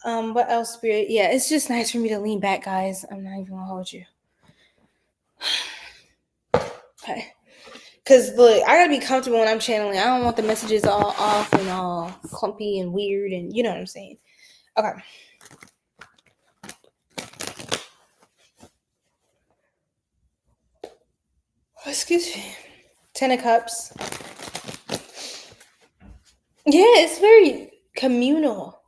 What else, Spirit? Yeah, it's just nice for me to lean back, guys. I'm not even gonna hold you. Okay. Because look, I gotta be comfortable when I'm channeling. I don't want the messages all off and all clumpy and weird, and you know what I'm saying. Okay. Excuse me. 10 of Cups. Yeah, it's very communal.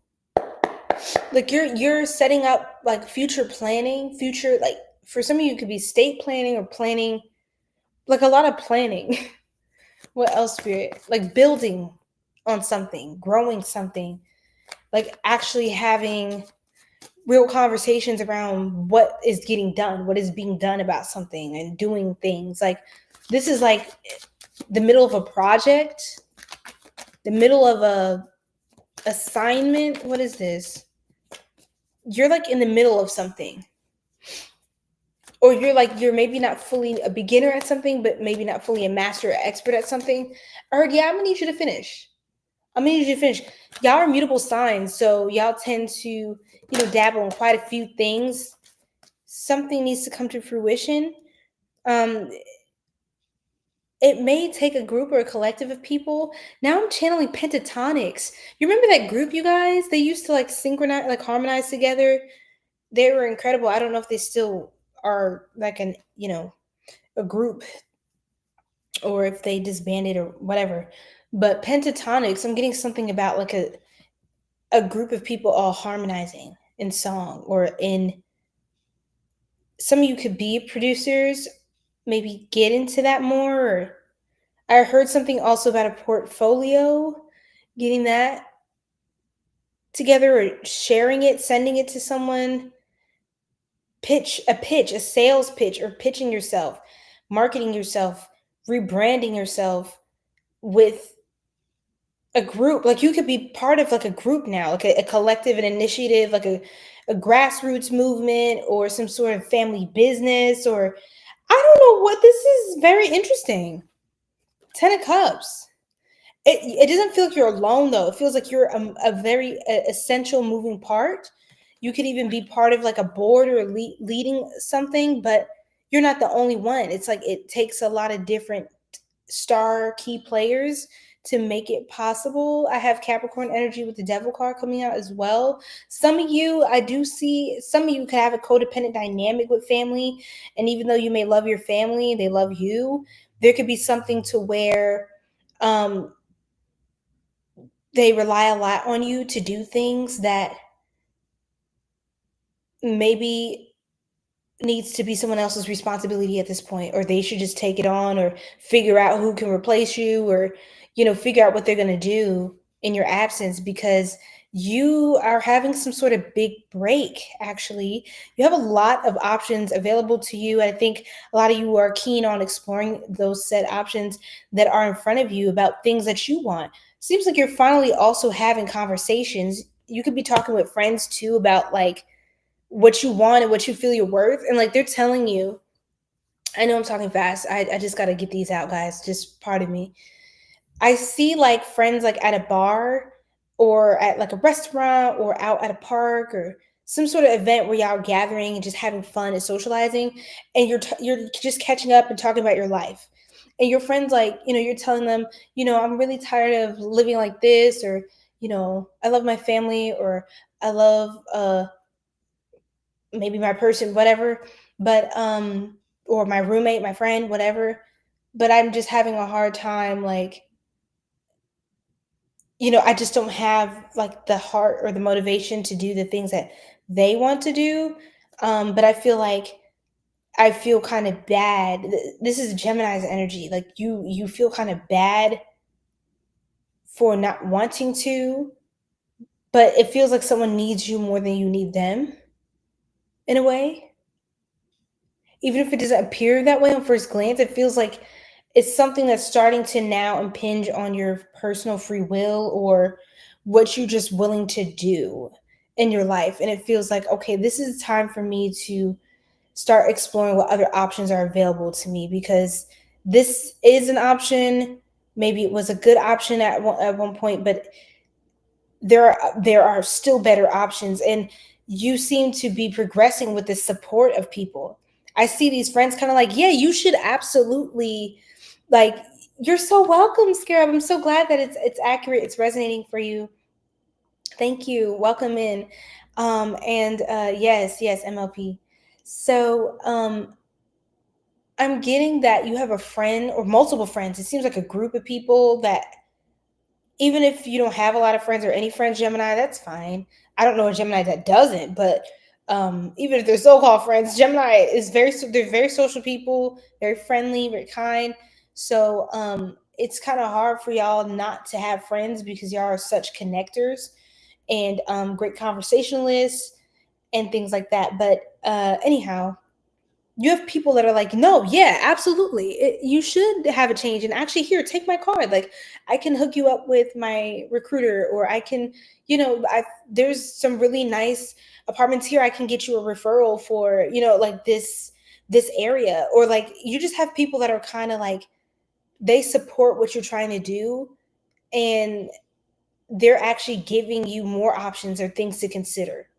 Like you're setting up like future planning, like for some of you it could be state planning or planning, like a lot of planning. What else, Spirit? Like building on something, growing something, like actually having real conversations around what is getting done, what is being done about something, and doing things. Like this is like the middle of a project, the middle of a assignment. What is this? You're like in the middle of something. Or you're maybe not fully a beginner at something, but maybe not fully a master or expert at something. Or yeah, I'm gonna need you to finish. Y'all are mutable signs, so y'all tend to, dabble in quite a few things. Something needs to come to fruition. It may take a group or a collective of people. Now I'm channeling pentatonics. You remember that group, you guys? They used to like synchronize, like harmonize together. They were incredible. I don't know if they still are like a group or if they disbanded or whatever. But pentatonics, I'm getting something about like a group of people all harmonizing in song or in. Some of you could be producers, maybe get into that more. Or I heard something also about a portfolio, getting that together or sharing it, sending it to someone. A sales pitch, or pitching yourself, marketing yourself, rebranding yourself with a group. Like you could be part of like a group now, like a collective, an initiative, like a grassroots movement or some sort of family business, or I don't know what. This is very interesting. 10 of Cups. It doesn't feel like you're alone though. It feels like you're a very essential moving part. You could even be part of like a board or leading something, but you're not the only one. It's like it takes a lot of different star key players to make it possible. I have Capricorn energy with the Devil card coming out as well. Some of you, I do see, some of you could have a codependent dynamic with family. And even though you may love your family, they love you, there could be something to where they rely a lot on you to do things that maybe needs to be someone else's responsibility at this point, or they should just take it on or figure out who can replace you, or figure out what they're going to do in your absence, because you are having some sort of big break. Actually, you have a lot of options available to you. I think a lot of you are keen on exploring those set options that are in front of you about things that you want. Seems like you're finally also having conversations. You could be talking with friends too about like what you want and what you feel you're worth. And like they're telling you, I know I'm talking fast. I just got to get these out, guys. Just pardon me. I see like friends like at a bar or at like a restaurant or out at a park or some sort of event where y'all are gathering and just having fun and socializing, and you're just catching up and talking about your life. And your friends, like, you're telling them, I'm really tired of living like this, or, I love my family, or I love maybe my person, whatever, but or my roommate, my friend, whatever, but I'm just having a hard time like I just don't have like the heart or the motivation to do the things that they want to do. But I feel kind of bad. This is Gemini's energy. Like you feel kind of bad for not wanting to, but it feels like someone needs you more than you need them in a way. Even if it doesn't appear that way on first glance, it feels like it's something that's starting to now impinge on your personal free will or what you're just willing to do in your life. And it feels like, okay, this is time for me to start exploring what other options are available to me, because this is an option. Maybe it was a good option at one point, but there are still better options. And you seem to be progressing with the support of people. I see these friends kind of like, yeah, you should absolutely, like, you're so welcome, Scarab. I'm so glad that it's accurate, it's resonating for you. Thank you. Welcome in. And yes, MLP. So I'm getting that you have a friend or multiple friends. It seems like a group of people that, even if you don't have a lot of friends or any friends, Gemini, that's fine. I don't know a Gemini that doesn't, but even if they're so-called friends, Gemini is they're very social people, very friendly, very kind. So it's kind of hard for y'all not to have friends because y'all are such connectors and great conversationalists and things like that. But anyhow, you have people that are like, no, yeah, absolutely, you should have a change. And actually, here, take my card. Like, I can hook you up with my recruiter, or I can, there's some really nice apartments here. I can get you a referral for, like this area. Or like, you just have people that are kind of like, they support what you're trying to do, and they're actually giving you more options or things to consider.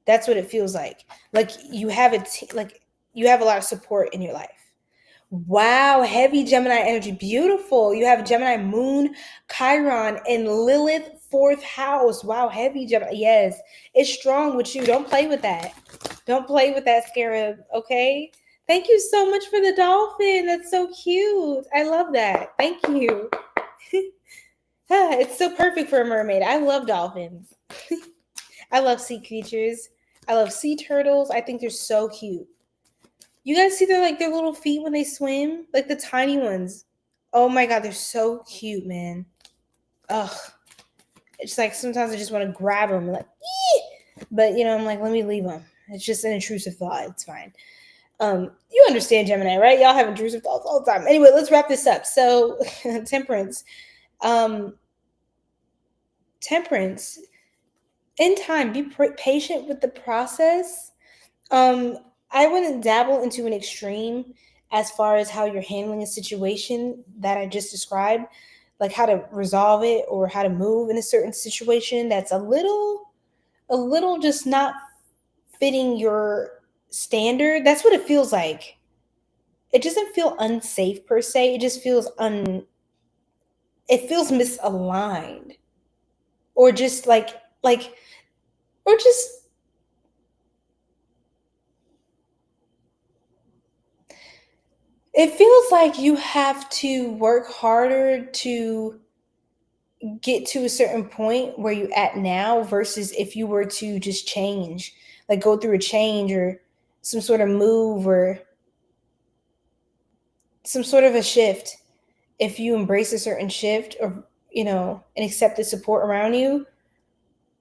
That's what it feels like. Like you have you have a lot of support in your life. Wow, heavy Gemini energy. Beautiful. You have Gemini moon, Chiron, and Lilith, fourth house. Wow, heavy Gemini. Yes, it's strong with you. Don't play with that. Don't play with that, Scarab. Okay. Thank you so much for the dolphin. That's so cute. I love that. Thank you. It's so perfect for a mermaid. I love dolphins. I love sea creatures. I love sea turtles. I think they're so cute. You guys see their little feet when they swim? Like the tiny ones. Oh my god, they're so cute, man. Ugh. It's like sometimes I just want to grab them like, eee! But I'm like, let me leave them. It's just an intrusive thought. It's fine. You understand, Gemini, right? Y'all have intrusive thoughts all the time. Anyway, let's wrap this up. So, Temperance. Temperance. In time, be patient with the process. I wouldn't dabble into an extreme as far as how you're handling a situation that I just described, like how to resolve it or how to move in a certain situation that's a little just not fitting your standard. That's what it feels like. It doesn't feel unsafe per se. It just feels it feels misaligned, or just or just it feels like you have to work harder to get to a certain point where you're at now versus if you were to just change, like go through a change or some sort of move or some sort of a shift. If you embrace a certain shift or, and accept the support around you,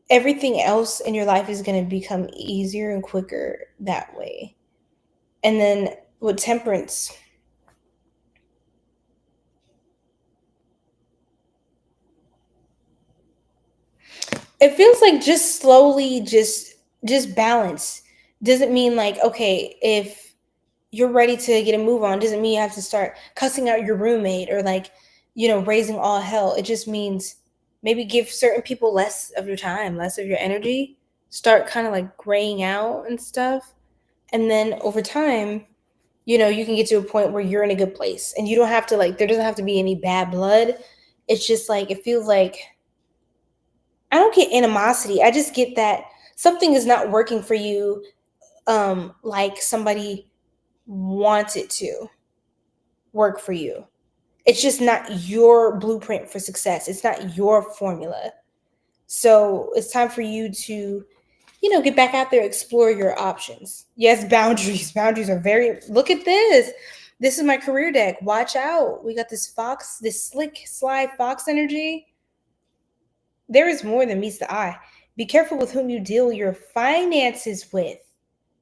everything else in your life is going to become easier and quicker that way. And then with Temperance, it feels like just slowly, just balance. Doesn't mean like, okay, if you're ready to get a move on, doesn't mean you have to start cussing out your roommate or raising all hell. It just means maybe give certain people less of your time, less of your energy, start kind of like graying out and stuff. And then over time, you can get to a point where you're in a good place and you don't have to there doesn't have to be any bad blood. It's just it feels like, I don't get animosity. I just get that something is not working for you like somebody wants it to work for you. It's just not your blueprint for success. It's not your formula. So it's time for you to, get back out there, explore your options. Yes, boundaries. Boundaries are look at this. This is my career deck. Watch out. We got this fox, this slick, sly fox energy. There is more than meets the eye. Be careful with whom you deal your finances with.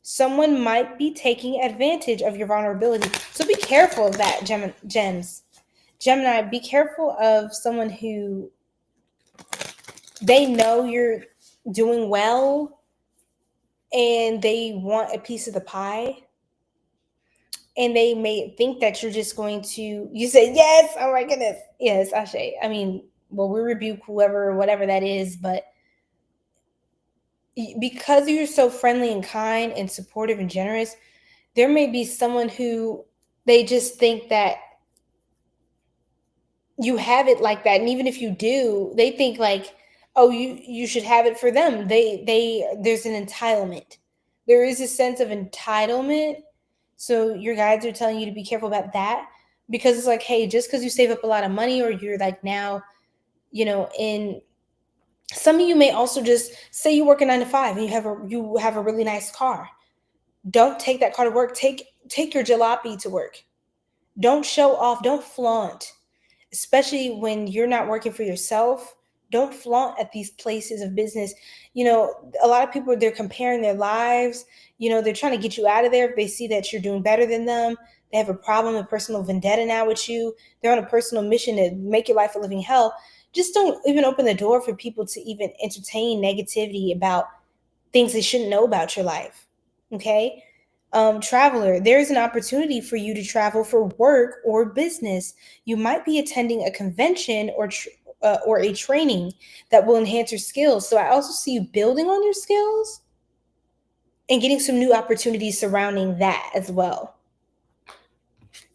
Someone might be taking advantage of your vulnerability. So be careful of that, gems. Gemini, be careful of someone who they know you're doing well and they want a piece of the pie. And they may think that you're just going to, you say, yes, oh my goodness. Yes, Ashe. I mean, well, we rebuke whoever, whatever that is, but because you're so friendly and kind and supportive and generous, there may be someone who they just think that you have it like that. And even if you do, they think like, oh, you should have it for them. There's an entitlement. There is a sense of entitlement. So your guides are telling you to be careful about that, because it's like, hey, just because you save up a lot of money, or you're like now, in some of you may also just say you work a 9 to 5 and you have a really nice car. Don't take that car to work. Take your jalopy to work. Don't show off. Don't flaunt, especially when you're not working for yourself. Don't flaunt at these places of business. A lot of people, they're comparing their lives. They're trying to get you out of there if they see that you're doing better than them. They have a problem, a personal vendetta now with you. They're on a personal mission to make your life a living hell. Just don't even open the door for people to even entertain negativity about things they shouldn't know about your life. Okay? Traveler, there's an opportunity for you to travel for work or business. You might be attending a convention or a training that will enhance your skills. So I also see you building on your skills and getting some new opportunities surrounding that as well.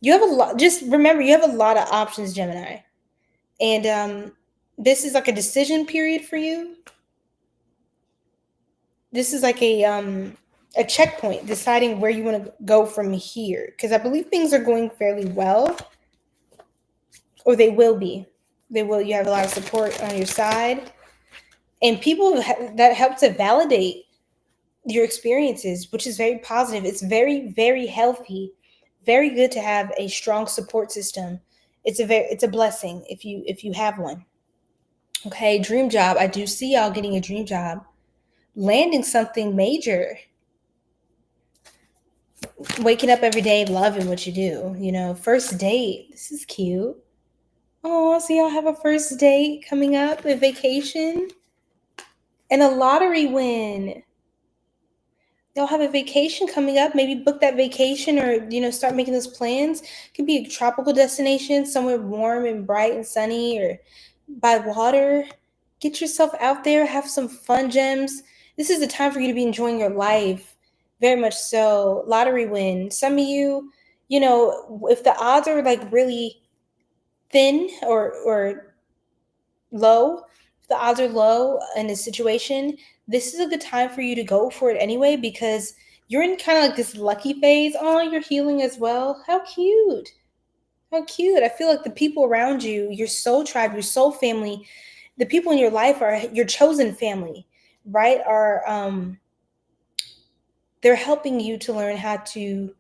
You have a lot. Just remember, you have a lot of options, Gemini. And this is like a decision period for you. This is like a checkpoint, deciding where you want to go from here. Because I believe things are going fairly well. Or they will be. They will. You have a lot of support on your side. And people that help to validate your experiences, which is very positive. It's very, very healthy. Very good to have a strong support system. It's a blessing if you have one. Okay, dream job. I do see y'all getting a dream job. Landing something major. Waking up every day, loving what you do. First date. This is cute. Oh, so y'all have a first date coming up, a vacation, and a lottery win. Y'all have a vacation coming up. Maybe book that vacation, or start making those plans. It could be a tropical destination, somewhere warm and bright and sunny, or by water. Get yourself out there, have some fun, gems. This is the time for you to be enjoying your life, very much so. Lottery win. Some of you, if the odds are like really thin or low, if the odds are low in a situation, this is a good time for you to go for it anyway, because you're in kind of like this lucky phase. Oh, you're healing as well. How cute. How cute. I feel like the people around you, your soul tribe, your soul family, the people in your life are your chosen family, right? They're helping you to learn how to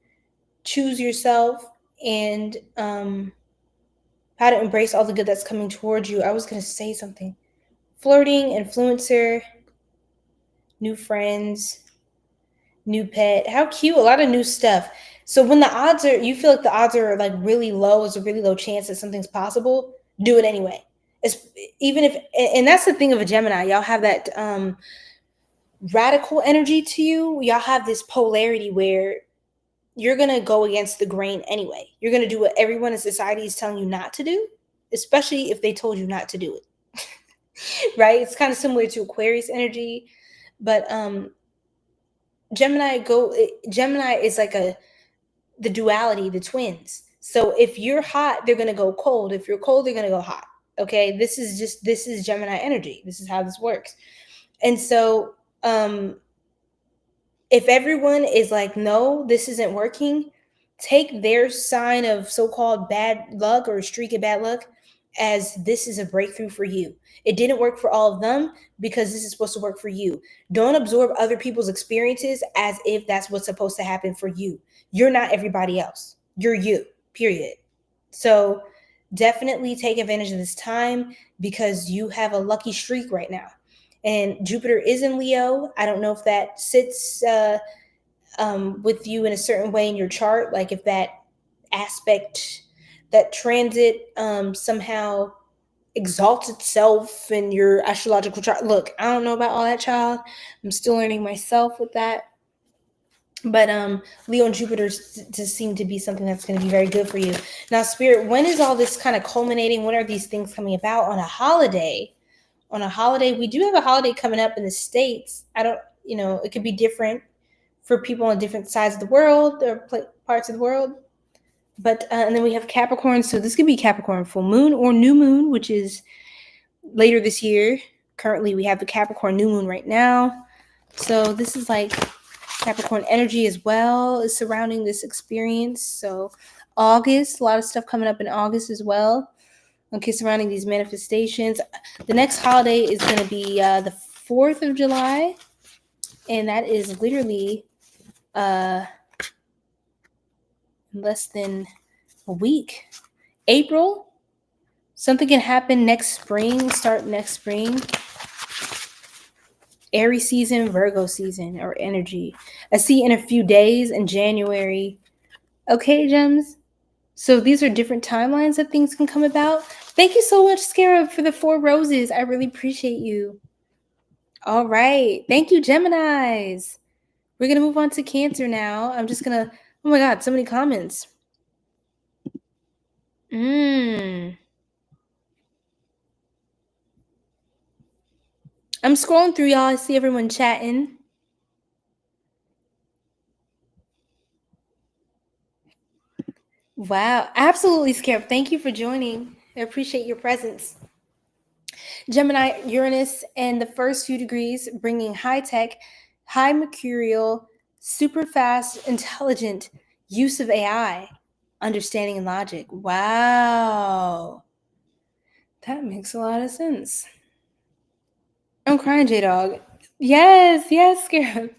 choose yourself and how to embrace all the good that's coming towards you. I was going to say something. Flirting, influencer, new friends, new pet. How cute. A lot of new stuff. So when you feel like the odds are like really low, it's a really low chance that something's possible, do it anyway. And that's the thing of a Gemini. Y'all have that radical energy to you. Y'all have this polarity where you're going to go against the grain anyway. You're going to do what everyone in society is telling you not to do, especially if they told you not to do it. Right? It's kind of similar to Aquarius energy, but Gemini is like the duality, the twins. So if you're hot, they're going to go cold. If you're cold, they're going to go hot. Okay? This is Gemini energy. This is how this works. And so if everyone is like, no, this isn't working, take their sign of so-called bad luck or streak of bad luck as this is a breakthrough for you. It didn't work for all of them because this is supposed to work for you. Don't absorb other people's experiences as if that's what's supposed to happen for you. You're not everybody else. You're you, period. So definitely take advantage of this time because you have a lucky streak right now. And Jupiter is in Leo. I don't know if that sits with you in a certain way in your chart, like if that aspect, that transit somehow exalts itself in your astrological chart. Look, I don't know about all that, child. I'm still learning myself with that. But Leo and Jupiter just seem to be something that's going to be very good for you. Now, Spirit, when is all this kind of culminating? When are these things coming about? On a holiday? On a holiday, we do have a holiday coming up in the States. I don't, it could be different for people on different sides of the world or parts of the world. But and then we have Capricorn. So this could be Capricorn full moon or new moon, which is later this year. Currently, we have the Capricorn new moon right now. So this is like Capricorn energy as well is surrounding this experience. So August, a lot of stuff coming up in August as well. Okay, surrounding these manifestations. The next holiday is going to be the 4th of July. And that is literally less than a week. April, something can happen next spring, start next spring. Aries season, Virgo season, or energy. I see in a few days in January. Okay, gems. So these are different timelines that things can come about. Thank you so much, Scarab, for the 4 roses. I really appreciate you. All right. Thank you, Geminis. We're going to move on to Cancer now. I'm just going to, oh my God, so many comments. I'm scrolling through, y'all. I see everyone chatting. Wow. Absolutely, Scarab. Thank you for joining. I appreciate your presence. Gemini, Uranus, and the first few degrees bringing high tech, high mercurial, super fast, intelligent use of AI, understanding and logic. Wow. That makes a lot of sense. I'm crying, J-Dog. Yes, Scarab.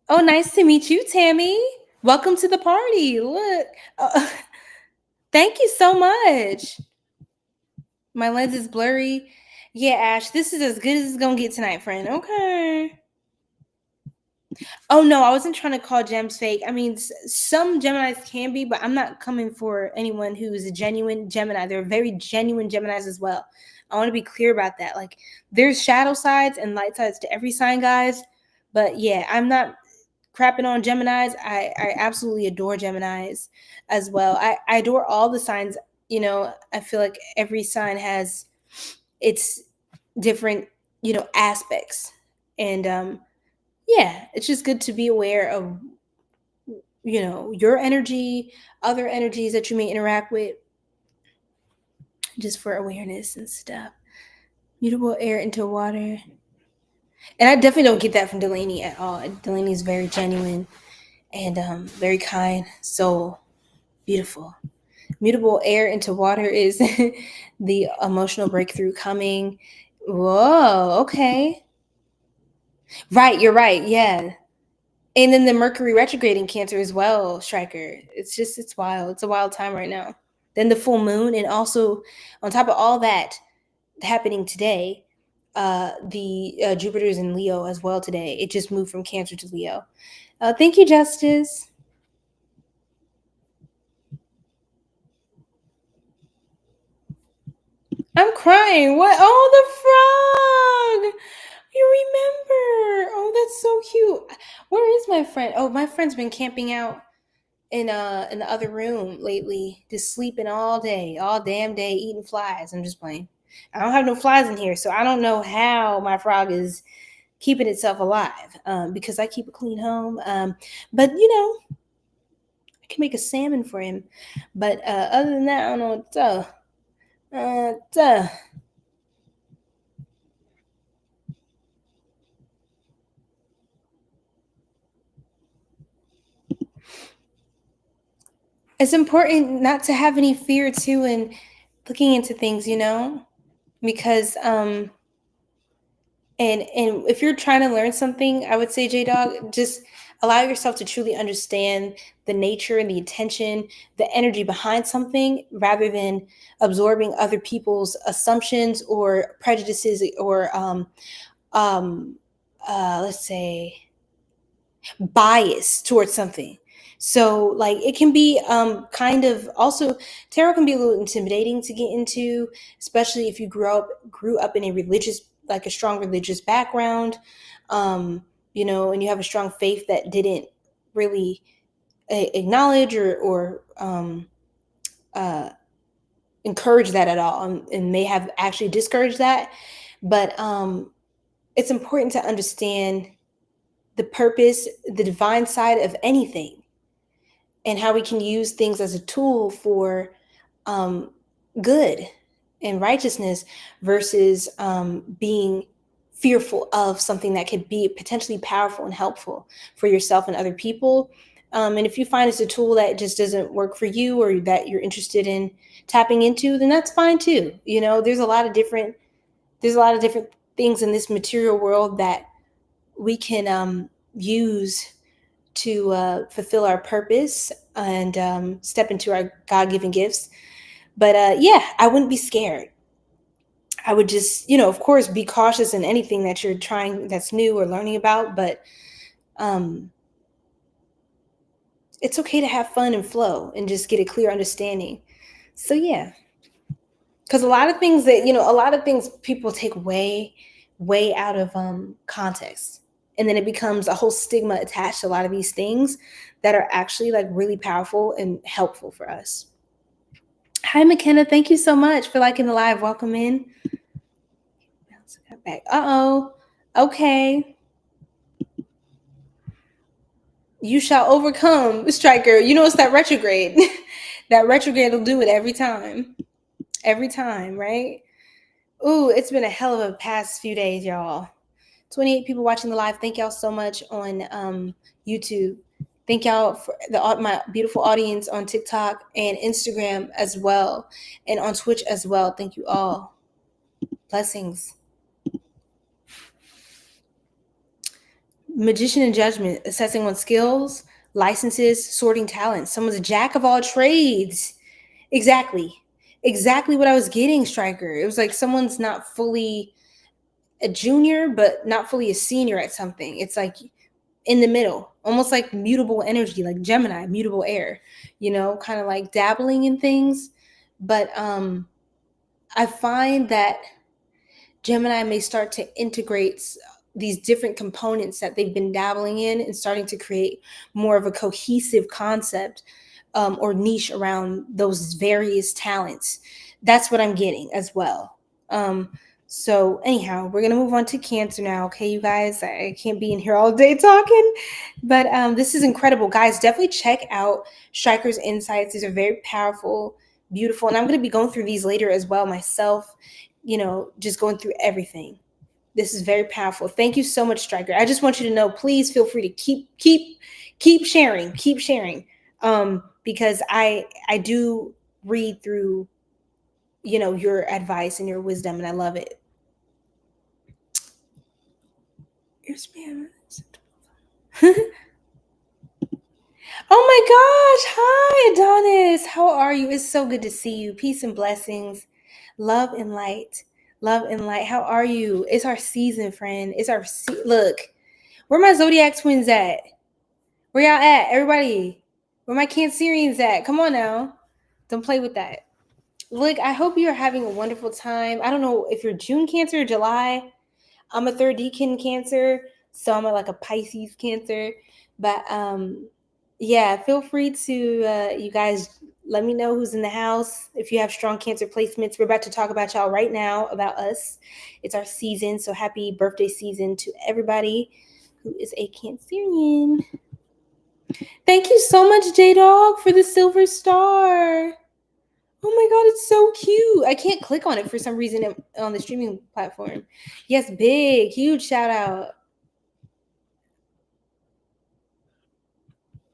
Oh, nice to meet you, Tammy. Welcome to the party. Look. Thank you so much. My lens is blurry. Yeah, Ash, this is as good as it's going to get tonight, friend. Okay. Oh, no, I wasn't trying to call gems fake. I mean, some Geminis can be, but I'm not coming for anyone who is a genuine Gemini. They're very genuine Geminis as well. I want to be clear about that. Like, there's shadow sides and light sides to every sign, guys. But yeah, I'm not crapping on Geminis. I absolutely adore Geminis as well. I adore all the signs. I feel like every sign has its different, aspects. And yeah, it's just good to be aware of, your energy, other energies that you may interact with, just for awareness and stuff. Mutable air into water. And I definitely don't get that from Delaney at all. Delaney is very genuine and very kind, so beautiful. Mutable air into water is the emotional breakthrough coming. Whoa, okay. Right, you're right, yeah. And then the Mercury retrograde in Cancer as well, Striker. It's wild. It's a wild time right now. Then the full moon, and also on top of all that happening today, the Jupiter's in Leo as well today. It just moved from Cancer to Leo. Thank you, Justice. I'm crying. What? Oh, the frog. You remember. Oh, that's so cute. Where is my friend? Oh, my friend's been camping out in the other room lately, just sleeping all day, all damn day, eating flies. I'm just playing. I don't have no flies in here, so I don't know how my frog is keeping itself alive, because I keep a clean home. But I can make a salmon for him. But other than that, I don't know what's up. it's important not to have any fear too in looking into things, because and if you're trying to learn something, I would say, J-Dog, just allow yourself to truly understand the nature and the intention, the energy behind something, rather than absorbing other people's assumptions or prejudices or let's say bias towards something. So like it can be kind of also, tarot can be a little intimidating to get into, especially if you grew up in a religious, like a strong religious background, and you have a strong faith that didn't really acknowledge or encourage that at all, and may have actually discouraged that. But it's important to understand the purpose, the divine side of anything, and how we can use things as a tool for good and righteousness versus being fearful of something that could be potentially powerful and helpful for yourself and other people. And if you find it's a tool that just doesn't work for you, or that you're interested in tapping into, then that's fine too. There's a lot of different things in this material world that we can use to fulfill our purpose and step into our God-given gifts. But yeah, I wouldn't be scared. I would just, of course, be cautious in anything that you're trying that's new or learning about. But it's okay to have fun and flow and just get a clear understanding. So yeah, because a lot of things people take way out of context, and then it becomes a whole stigma attached to a lot of these things that are actually like really powerful and helpful for us. Hi, McKenna. Thank you so much for liking the live. Welcome in. Back. Uh-oh. Okay. You shall overcome, Striker. It's that retrograde. That retrograde will do it every time. Every time, right? Ooh, it's been a hell of a past few days, y'all. 28 people watching the live. Thank y'all so much on YouTube. Thank y'all for my beautiful audience on TikTok and Instagram as well, and on Twitch as well. Thank you all. Blessings. Magician and judgment, assessing one's skills, licenses, sorting talents. Someone's a jack of all trades. Exactly what I was getting, Striker. It was like someone's not fully a junior, but not fully a senior at something. It's like in the middle, almost like mutable energy, like Gemini, mutable air, kind of like dabbling in things. But I find that Gemini may start to integrate these different components that they've been dabbling in and starting to create more of a cohesive concept or niche around those various talents. That's what I'm getting as well. So anyhow, we're going to move on to Cancer now. Okay, you guys, I can't be in here all day talking, but this is incredible. Guys, definitely check out Striker's insights. These are very powerful, beautiful. And I'm going to be going through these later as well myself, just going through everything. This is very powerful. Thank you so much, Striker. I just want you to know, please feel free to keep sharing, because I do read through, your advice and your wisdom, and I love it. Oh my gosh. Hi, Adonis. How are you? It's so good to see you. Peace and blessings. Love and light. Love and light. How are you? It's our season, friend. It's our look. Where my zodiac twins at? Where y'all at? Everybody. Where my Cancerians at? Come on now. Don't play with that. Look, I hope you're having a wonderful time. I don't know if you're June Cancer or July. I'm a 3rd decan Cancer, so I'm like a Pisces Cancer. But yeah, feel free to you guys let me know who's in the house. If you have strong Cancer placements, we're about to talk about y'all right now, about us. It's our season, so happy birthday season to everybody who is a Cancerian. Thank you so much, J-Dog, for the silver star. Oh my God, it's so cute. I can't click on it for some reason on the streaming platform. Yes, big, huge shout out.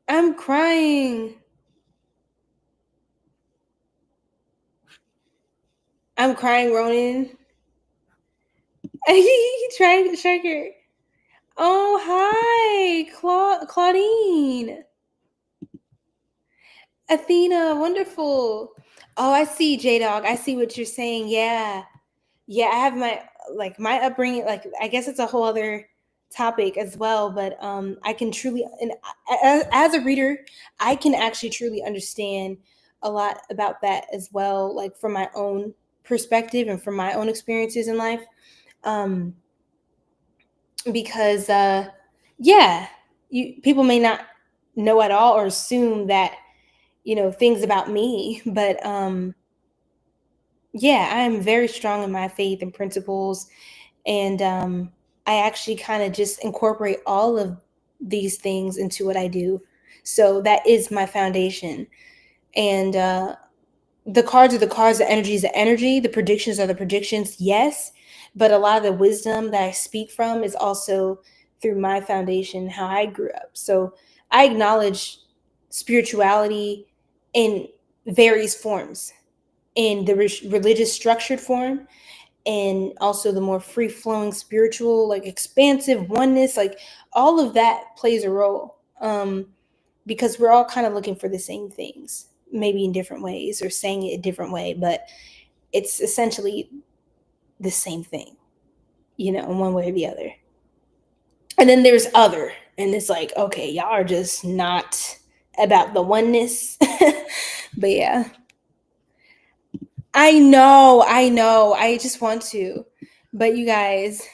I'm crying. I'm crying, Ronan. He tried Striker. Oh, hi, Claudine. Athena, wonderful. Oh, I see, J-Dog. I see what you're saying. Yeah. Yeah, I have my upbringing, like I guess it's a whole other topic as well, but I can truly, and as a reader, I can actually truly understand a lot about that as well, like from my own perspective and from my own experiences in life. Um because yeah, people may not know at all or assume that, things about me, but yeah, I am very strong in my faith and principles. And I actually kind of just incorporate all of these things into what I do. So that is my foundation. And the cards are the cards, the energy is the energy, the predictions are the predictions, yes. But a lot of the wisdom that I speak from is also through my foundation, how I grew up. So I acknowledge spirituality in various forms, in the religious structured form, and also the more free-flowing spiritual, like expansive oneness, like all of that plays a role, because we're all kind of looking for the same things, maybe in different ways or saying it a different way, but it's essentially the same thing, in one way or the other. And then there's other, and it's like, okay, y'all are just not about the oneness. But yeah, I know. I just want to. But you guys,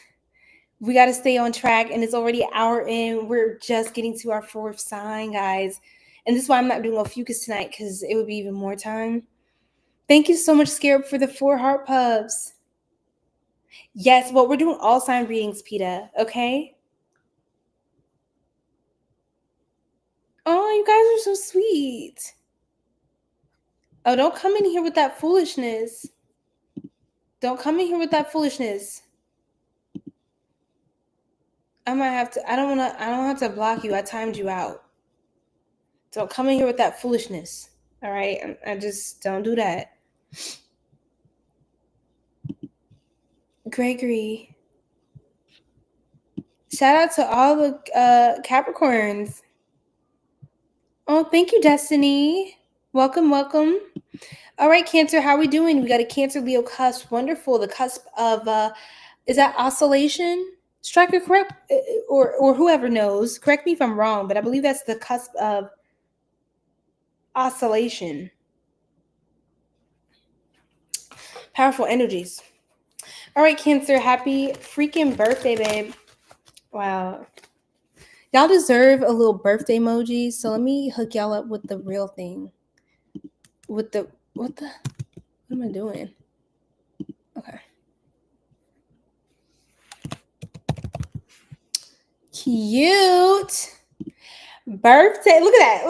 we got to stay on track, and it's already an hour in. We're just getting to our fourth sign, guys. And this is why I'm not doing 𝘭𝘭𝘵𝘭𝘬 tonight, because it would be even more time. Thank you so much, Scarab, for the 4 heart puffs. Yes, well, we're doing all sign readings, PETA, okay? Oh, you guys are so sweet. Oh, don't come in here with that foolishness. Don't come in here with that foolishness. I might have to, I don't have to block you. I timed you out. Don't come in here with that foolishness. All right? I just don't do that. Gregory. Shout out to all the Capricorns. Oh, thank you, Destiny. Welcome. All right, Cancer, how are we doing? We got a Cancer Leo cusp. Wonderful. The cusp of, is that oscillation? Striker, correct? Or whoever knows. Correct me if I'm wrong, but I believe that's the cusp of oscillation. Powerful energies. All right, Cancer, happy freaking birthday, babe. Wow. Y'all deserve a little birthday emoji, so let me hook y'all up with the real thing. What am I doing? Okay. Cute. Birthday. Look at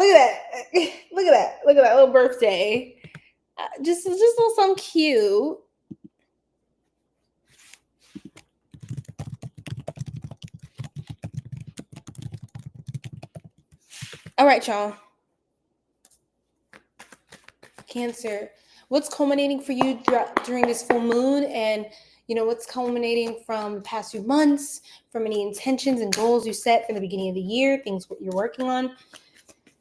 that little birthday. Just a little something cute. All right, y'all. Cancer, what's culminating for you during this full moon, and what's culminating from the past few months, from any intentions and goals you set from the beginning of the year, things you're working on.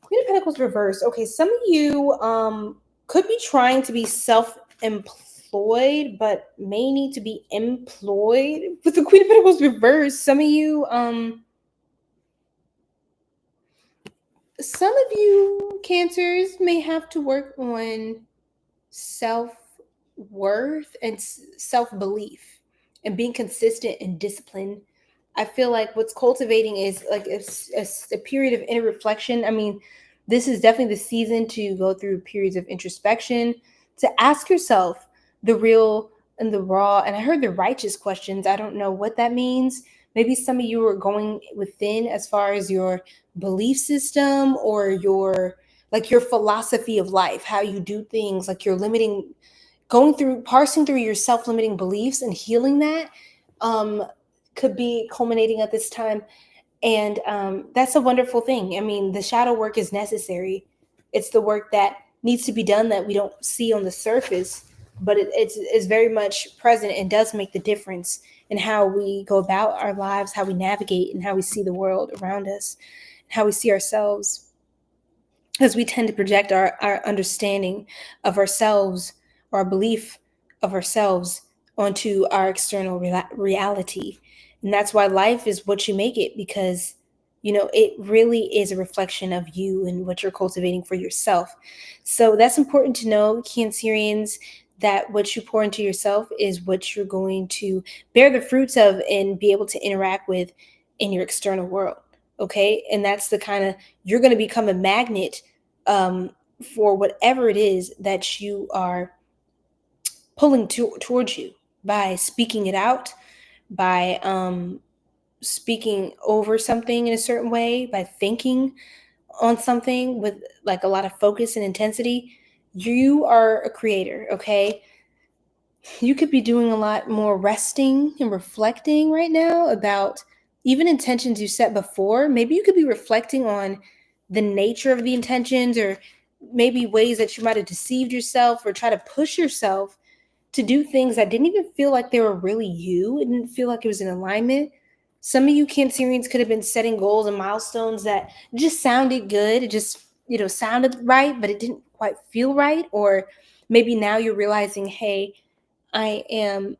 Queen of Pentacles reversed. Okay, some of you could be trying to be self-employed, but may need to be employed with the Queen of Pentacles reversed. Some of you Cancers may have to work on self-worth and self-belief and being consistent and disciplined. I feel like what's cultivating is like a period of inner reflection. I mean, this is definitely the season to go through periods of introspection, to ask yourself the real and the raw. And I heard the righteous questions. I don't know what that means. Maybe some of you are going within as far as your belief system or your philosophy of life, how you do things, like you're parsing through your self-limiting beliefs and healing that could be culminating at this time. And that's a wonderful thing. I mean, the shadow work is necessary. It's the work that needs to be done that we don't see on the surface. but it's very much present and does make the difference in how we go about our lives, how we navigate, and how we see the world around us, and how we see ourselves, as we tend to project our understanding of ourselves, or our belief of ourselves, onto our external reality. And that's why life is what you make it, because it really is a reflection of you and what you're cultivating for yourself. So that's important to know, Cancerians, that what you pour into yourself is what you're going to bear the fruits of and be able to interact with in your external world. Okay. And that's the kind of, you're going to become a magnet for whatever it is that you are pulling towards you by speaking it out, by speaking over something in a certain way, by thinking on something with like a lot of focus and intensity. You are a creator, okay? You could be doing a lot more resting and reflecting right now about even intentions you set before. Maybe you could be reflecting on the nature of the intentions, or maybe ways that you might have deceived yourself or try to push yourself to do things that didn't even feel like they were really you. It didn't feel like it was in alignment. Some of you Cancerians could have been setting goals and milestones that just sounded good. It just, sounded right, but it didn't quite feel right. Or maybe now you're realizing, hey, I am,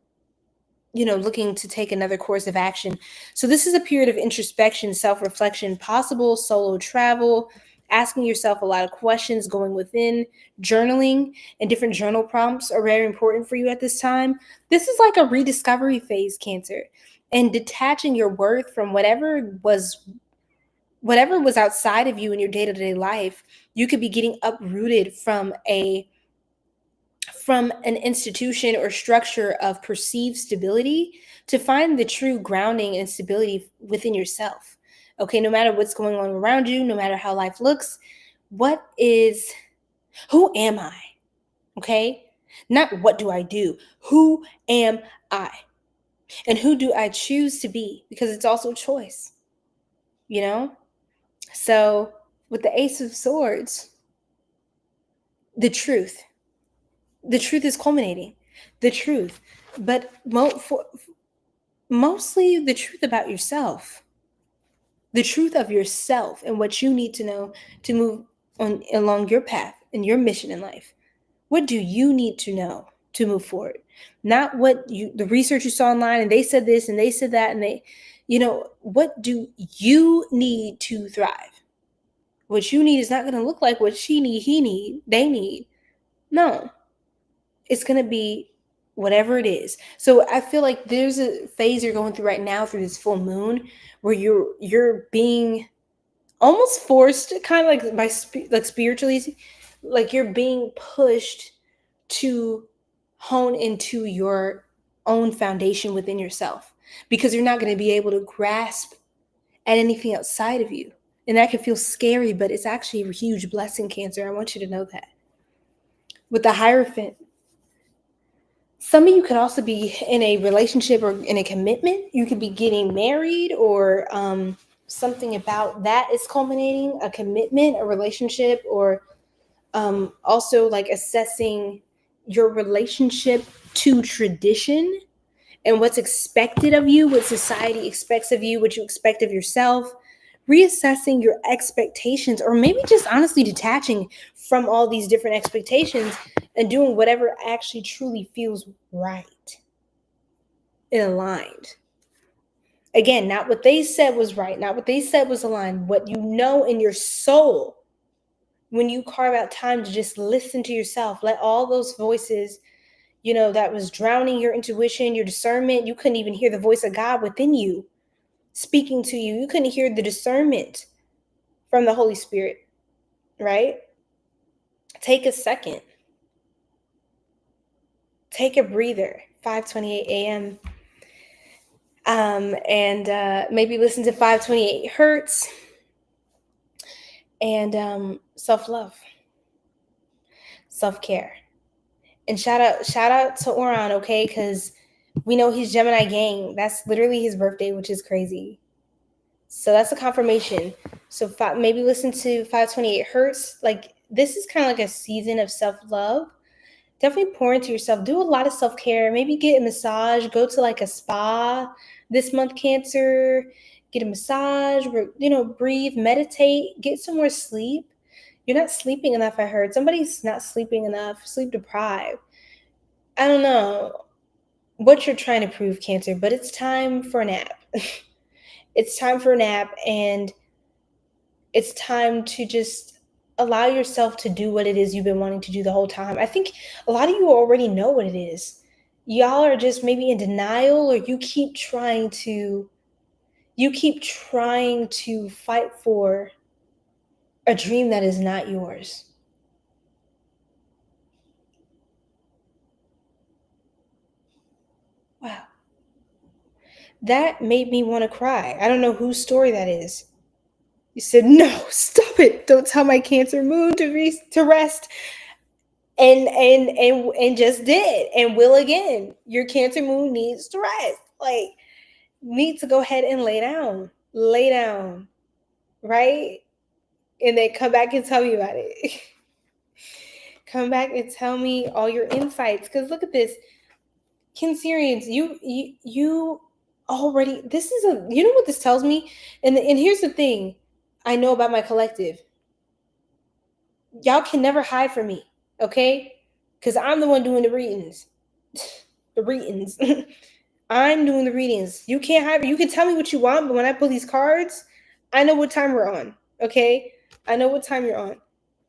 looking to take another course of action. So this is a period of introspection, self-reflection, possible solo travel, asking yourself a lot of questions, going within, journaling, and different journal prompts are very important for you at this time. This is like a rediscovery phase, Cancer, and detaching your worth from whatever was outside of you in your day-to-day life. You could be getting uprooted from an institution or structure of perceived stability to find the true grounding and stability within yourself. Okay, no matter what's going on around you, no matter how life looks, who am I? Okay, not what do I do? Who am I? And who do I choose to be? Because it's also choice, So with the Ace of Swords, the truth is culminating, the truth, but mostly the truth about yourself, the truth of yourself and what you need to know to move on along your path and your mission in life. What do you need to know to move forward? Not the research you saw online and they said this and they said that, and what do you need to thrive? What you need is not going to look like what she need, he need, they need. No, it's going to be whatever it is. So I feel like there's a phase you're going through right now through this full moon where you're being almost forced, kind of like spiritually, like you're being pushed to hone into your own foundation within yourself, because you're not going to be able to grasp at anything outside of you. And that can feel scary, but it's actually a huge blessing, Cancer. I want you to know that. With the Hierophant, some of you could also be in a relationship or in a commitment. You could be getting married, or something about that is culminating, a commitment, a relationship, or also like assessing your relationship to tradition and what's expected of you, what society expects of you, what you expect of yourself, reassessing your expectations, or maybe just honestly detaching from all these different expectations and doing whatever actually truly feels right and aligned. Again, not what they said was right, not what they said was aligned, what you know in your soul. When you carve out time to just listen to yourself, let all those voices, that was drowning your intuition, your discernment. You couldn't even hear the voice of God within you speaking to you. You couldn't hear the discernment from the Holy Spirit, right? Take a second. Take a breather, 5:28 a.m. And maybe listen to 5:28 Hz and self-love, self-care. And shout out to Oran, okay? Because we know he's Gemini gang. That's literally his birthday, which is crazy. So that's a confirmation. So maybe listen to 5:28 Hz. Like, this is kind of like a season of self-love Definitely pour into yourself. Do a lot of self-care. Maybe get a massage. Go to like a spa this month, Cancer. Get a massage. Breathe, meditate, get some more sleep. You're not sleeping enough, I heard. Somebody's not sleeping enough, sleep deprived. I don't know what you're trying to prove, Cancer, but it's time for a nap. It's time for a nap, and it's time to just allow yourself to do what it is you've been wanting to do the whole time. I think a lot of you already know what it is. Y'all are just maybe in denial, or you keep trying to fight for a dream that is not yours. Wow. That made me want to cry. I don't know whose story that is. You said, no, stop it. Don't tell my Cancer moon to rest. And just did, and will again. Your Cancer moon needs to rest. Like, needs to go ahead and lay down, right? And then come back and tell me about it. Come back and tell me all your insights. Because look at this, Cancerians, you already, this is you know what this tells me? And here's the thing I know about my collective. Y'all can never hide from me, okay? Because I'm the one doing the readings. I'm doing the readings. You can't hide. You can tell me what you want, but when I pull these cards, I know what time we're on, okay? I know what time you're on.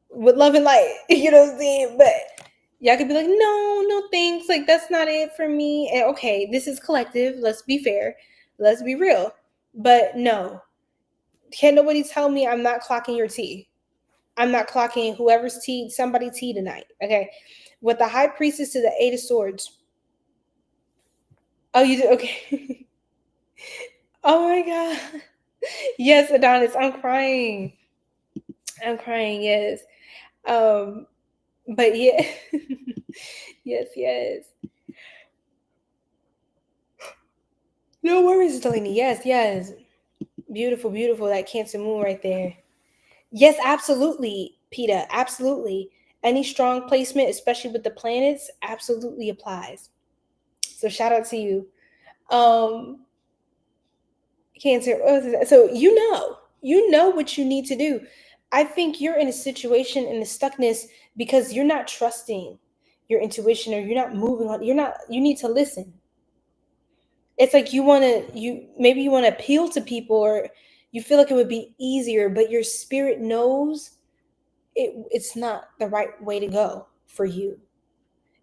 With love and light, you know what I'm saying? But y'all could be like, no thanks. Like, that's not it for me. And okay, this is collective. Let's be fair. Let's be real. But no. Can't nobody tell me I'm not clocking your tea. I'm not clocking whoever's tea, somebody tea tonight. Okay. With the High Priestess to the Eight of Swords. Oh, you did? Okay. Oh my God. Yes, Adonis, I'm crying. Yes. But yeah. Yes. No worries, Delaney. Yes. Beautiful. That Cancer moon right there. Yes, absolutely, PETA. Absolutely. Any strong placement, especially with the planets, absolutely applies. So shout out to you. Cancer. So you know what you need to do. I think you're in a situation, in a stuckness, because you're not trusting your intuition, or you're not moving on. You need to listen. It's like you want to appeal to people, or you feel like it would be easier, but your spirit knows it's not the right way to go for you.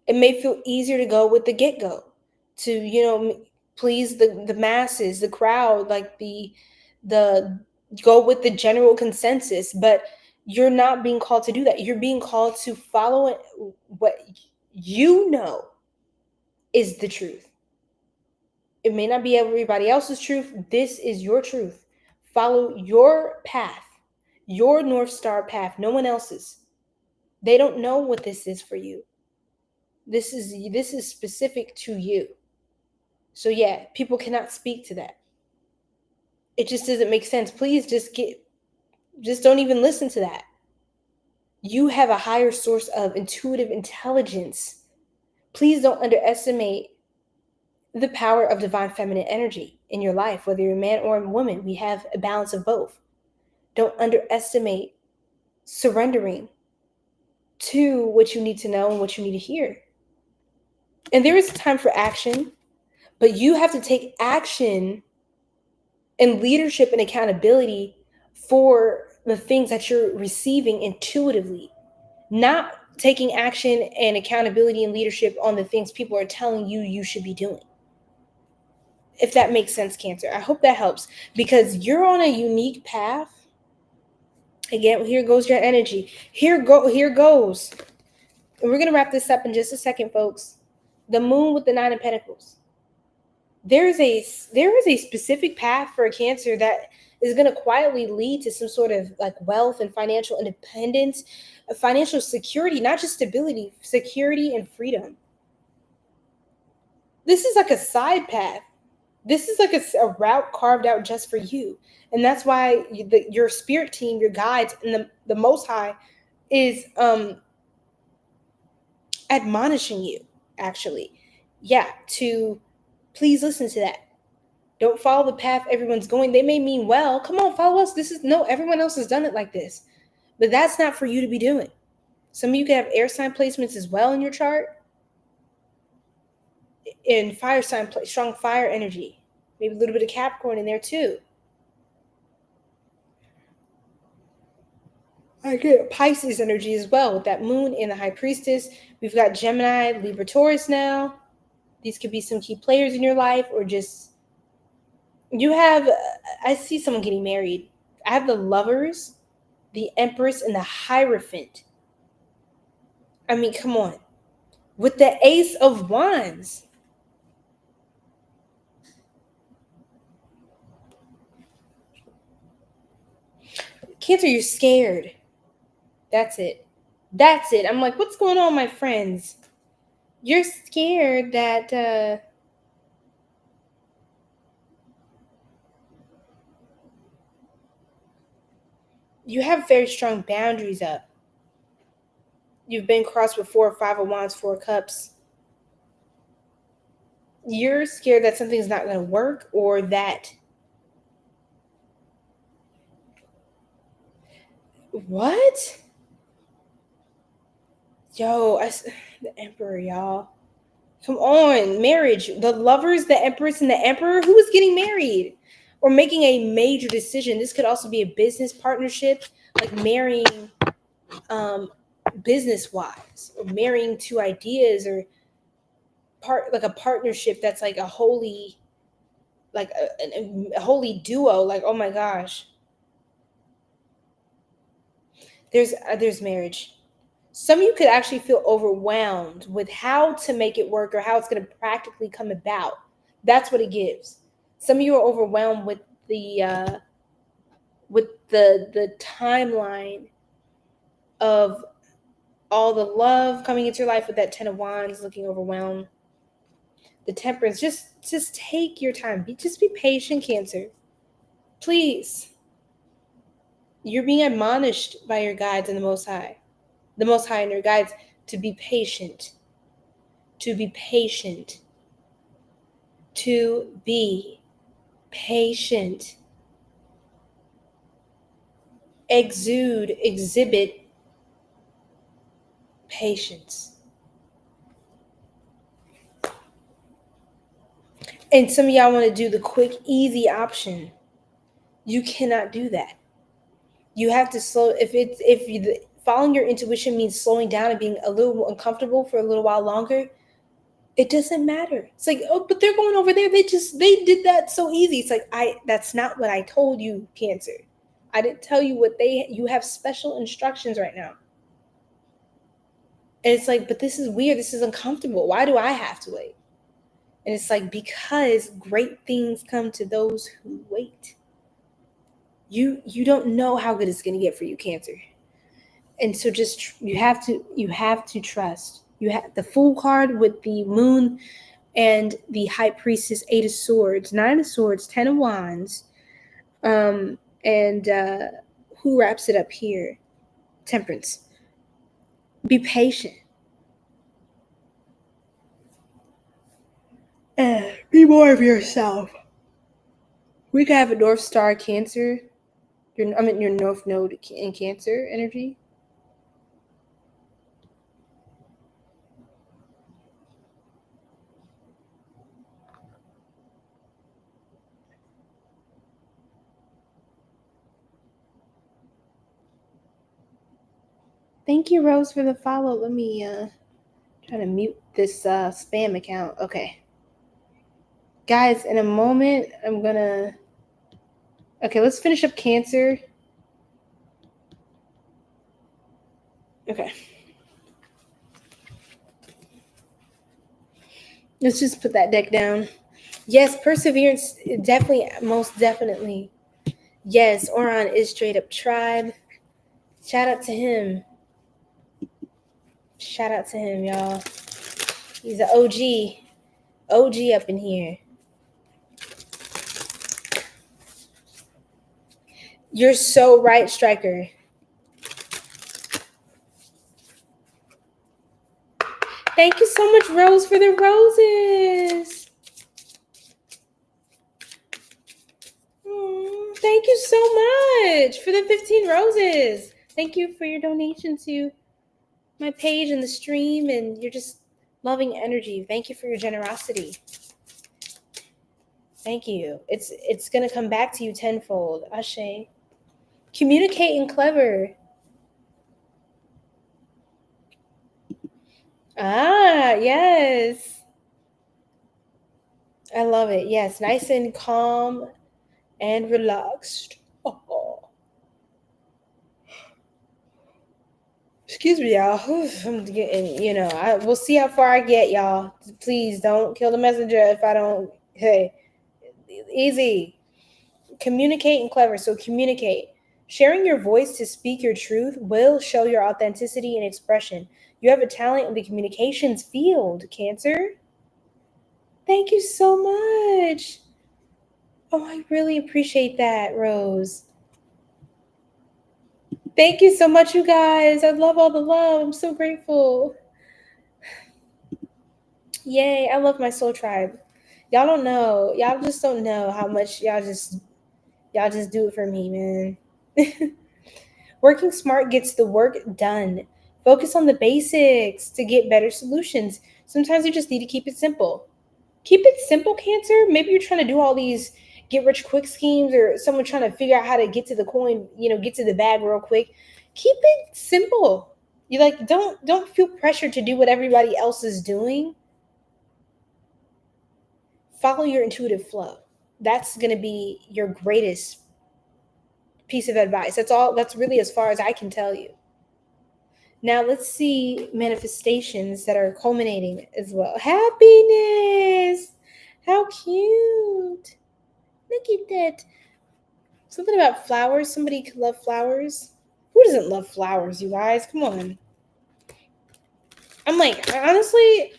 It may feel easier to go with the get-go, to please the masses, the crowd, like the go with the general consensus, but you're not being called to do that. You're being called to follow what you know is the truth. It may not be everybody else's truth. This is your truth. Follow your path, your North Star path, no one else's. They don't know what this is for you. This is specific to you. So yeah, people cannot speak to that. It just doesn't make sense. Please just don't even listen to that. You have a higher source of intuitive intelligence. Please don't underestimate the power of divine feminine energy in your life, whether you're a man or a woman. We have a balance of both. Don't underestimate surrendering to what you need to know and what you need to hear. And there is a time for action, but you have to take action and leadership and accountability for the things that you're receiving intuitively, not taking action and accountability and leadership on the things people are telling you should be doing. If that makes sense, Cancer. I hope that helps, because you're on a unique path. Again, here goes your energy. Here goes. And we're going to wrap this up in just a second, folks. The moon with the Nine of Pentacles. There is a specific path for a Cancer that is going to quietly lead to some sort of like wealth and financial independence, financial security, not just stability, security and freedom. This is like a side path. This is like a route carved out just for you. And that's why your spirit team, your guides, and the Most High is admonishing you, actually. Yeah, to please listen to that. Don't follow the path everyone's going. They may mean well. Come on, follow us. Everyone else has done it like this. But that's not for you to be doing. Some of you could have air sign placements as well in your chart. And fire sign, strong fire energy. Maybe a little bit of Capricorn in there too. I get Pisces energy as well with that moon and the high priestess. We've got Gemini, Libra, Taurus now. These could be some key players in your life, or just I see someone getting married. I have the Lovers, the Empress, and the Hierophant. I mean, come on. With the Ace of Wands. Cancer, you're scared. That's it. I'm like, what's going on, my friends? You're scared that you have very strong boundaries up. You've been crossed with 4 or 5 of Wands, 4 Cups. You're scared that something's not going to work, or that what? Yo, the Emperor, y'all. Come on, marriage. The Lovers, the Empress, and the Emperor. Who is getting married or making a major decision? This could also be a business partnership, like marrying business-wise, or marrying 2 ideas, or like a partnership that's like a holy, like a holy duo. Like, oh my gosh. There's marriage. Some of you could actually feel overwhelmed with how to make it work, or how it's going to practically come about. That's what it gives. Some of you are overwhelmed with the timeline of all the love coming into your life, with that 10 of Wands, looking overwhelmed. The Temperance, just take your time. Just be patient, Cancer. Please. You're being admonished by your guides and the Most High and your guides to be patient. To be patient. To be patient. Exhibit patience. And some of y'all want to do the quick, easy option. You cannot do that. You have to slow. Following your intuition means slowing down and being a little uncomfortable for a little while longer, it doesn't matter. It's like, oh, but they're going over there. They did that so easy. It's like, that's not what I told you, Cancer. I didn't tell you you have special instructions right now. And it's like, but this is weird. This is uncomfortable. Why do I have to wait? And it's like, because great things come to those who wait. You don't know how good it's going to get for you, Cancer. And so just, you have to trust. You have the Fool card with the Moon and the High Priestess, 8 of Swords, 9 of Swords, 10 of Wands. And who wraps it up here? Temperance. Be patient. Be more of yourself. We could have a North Star Cancer. Your North Node in Cancer energy. Thank you, Rose, for the follow. Let me try to mute this spam account. Okay. Guys, in a moment, I'm going to... Okay, let's finish up Cancer. Okay. Let's just put that deck down. Yes, Perseverance, definitely, most definitely. Yes, Oron is straight up tribe. Shout out to him. Shout out to him, y'all. He's an OG. OG up in here. You're so right, Striker. Thank you so much, Rose, for the roses. Thank you so much for the 15 roses. Thank you for your donation to my page and the stream, and you're just loving energy. Thank you for your generosity. Thank you. It's gonna come back to you tenfold. Ashe. Communicating clever. Ah, yes. I love it. Yes, nice and calm and relaxed. Oh. Excuse me, y'all. I'm getting, we'll see how far I get, y'all. Please don't kill the messenger if I don't. Hey, easy. Communicating clever. So communicate. Sharing your voice to speak your truth will show your authenticity and expression. You have a talent in the communications field, Cancer. Thank you so much. Oh, I really appreciate that, Rose. Thank you so much, you guys. I love all the love. I'm so grateful. Yay, I love my soul tribe. Y'all don't know. Y'all just don't know how much y'all just do it for me, man. Working smart gets the work done. Focus on the basics to get better solutions. Sometimes you just need to keep it simple. Keep it simple, Cancer. Maybe you're trying to do all these get rich quick schemes, or someone trying to figure out how to get to the coin, get to the bag real quick. Keep it simple. You don't feel pressured to do what everybody else is doing. Follow your intuitive flow. That's going to be your greatest piece of advice. That's really as far as I can tell you. Now let's see manifestations that are culminating as well. Happiness. How cute. Look at that. Something about flowers. Somebody could love flowers. Who doesn't love flowers, you guys? Come on. I'm like, honestly,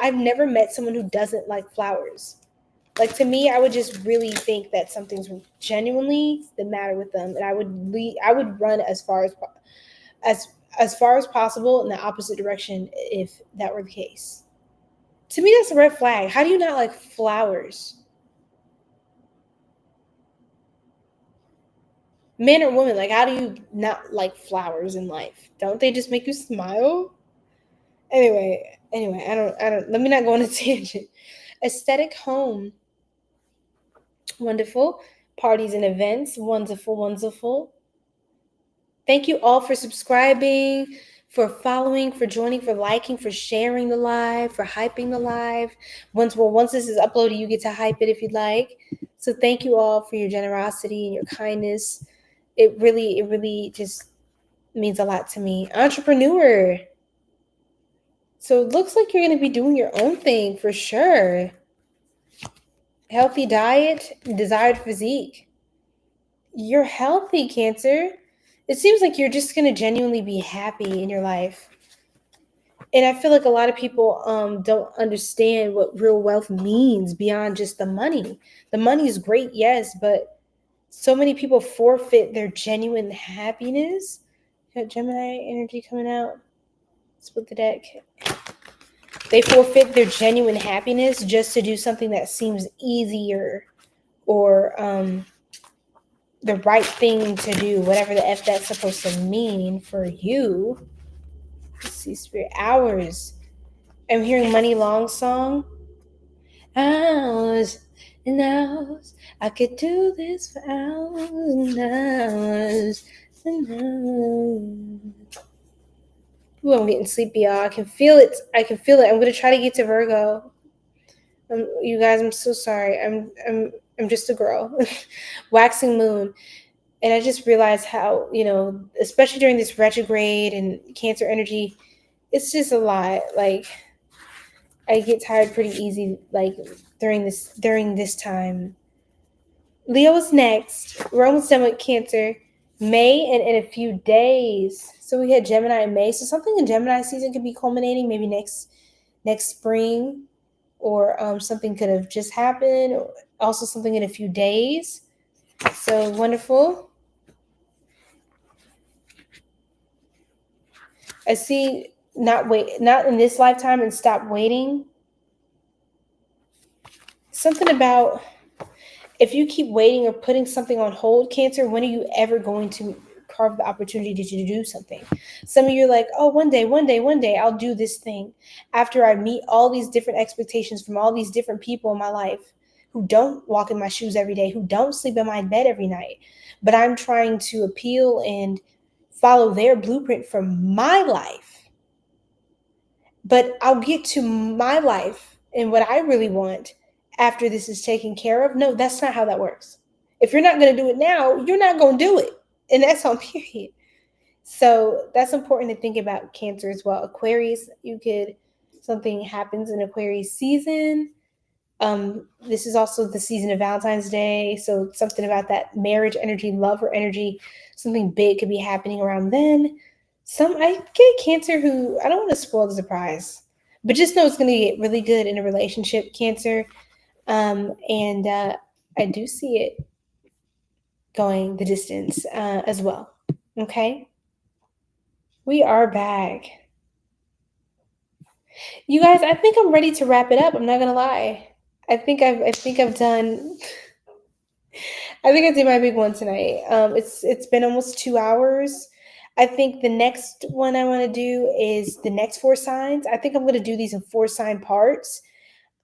I've never met someone who doesn't like flowers. Like, to me, I would just really think that something's genuinely the matter with them, and I would run as far as possible in the opposite direction if that were the case. To me, that's a red flag. How do you not like flowers? Man or woman, like, how do you not like flowers in life? Don't they just make you smile? Anyway, I don't, let me not go on a tangent. Aesthetic home. Wonderful. Parties and events. Wonderful. Thank you all for subscribing, for following, for joining, for liking, for sharing the live, for hyping the live. Once this is uploaded, you get to hype it if you'd like. So thank you all for your generosity and your kindness. It really just means a lot to me. Entrepreneur. So it looks like you're going to be doing your own thing for sure. Healthy diet, desired physique. You're healthy, Cancer. It seems like you're just going to genuinely be happy in your life. And I feel like a lot of people don't understand what real wealth means beyond just the money. The money is great, yes, but so many people forfeit their genuine happiness. Got Gemini energy coming out. Split the deck. They forfeit their genuine happiness just to do something that seems easier or the right thing to do, whatever the F that's supposed to mean for you. Let's see, Spirit. Hours. I'm hearing Money Long song. Hours and hours. I could do this for hours and hours and hours. Ooh, I'm getting sleepy, y'all. I can feel it. I'm going to try to get to Virgo. You guys, I'm so sorry. I'm just a girl. Waxing moon. And I just realized how, especially during this retrograde and Cancer energy, it's just a lot. Like, I get tired pretty easy, like, during this time. Leo is next. We're almost done with Cancer. May and in a few days. So we had Gemini in May. So something in Gemini season could be culminating maybe next spring, or something could have just happened. Also something in a few days. So wonderful. I see not in this lifetime and stop waiting. Something about if you keep waiting or putting something on hold, Cancer, when are you ever going to carve the opportunity to do something? Some of you are like, oh, one day, I'll do this thing after I meet all these different expectations from all these different people in my life who don't walk in my shoes every day, who don't sleep in my bed every night. But I'm trying to appeal and follow their blueprint for my life. But I'll get to my life and what I really want after this is taken care of. No, that's not how that works. If you're not going to do it now, you're not going to do it. And that's on period. So that's important to think about, Cancer, as well. Aquarius, something happens in Aquarius season. This is also the season of Valentine's Day. So something about that marriage energy, lover energy, something big could be happening around then. I get Cancer who, I don't want to spoil the surprise, but just know it's going to get really good in a relationship, Cancer. And I do see it going the distance as well. Okay. We are back. You guys, I think I'm ready to wrap it up. I'm not going to lie. I think I've done I think I did my big one tonight. It's been almost 2 hours. I think the next one I want to do is the next 4 signs. I think I'm going to do these in 4 sign parts.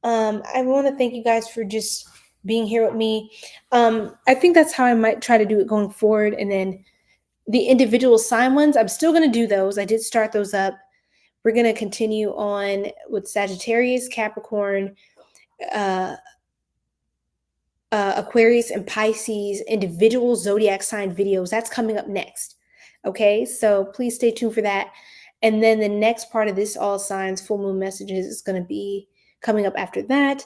I want to thank you guys for just being here with me. I think that's how I might try to do it going forward. And then the individual sign ones, I'm still going to do those. I did start those up. We're going to continue on with Sagittarius, Capricorn, Aquarius, and Pisces individual zodiac sign videos. That's coming up next. Okay, so please stay tuned for that. And then the next part of this all signs full moon messages is going to be coming up after that.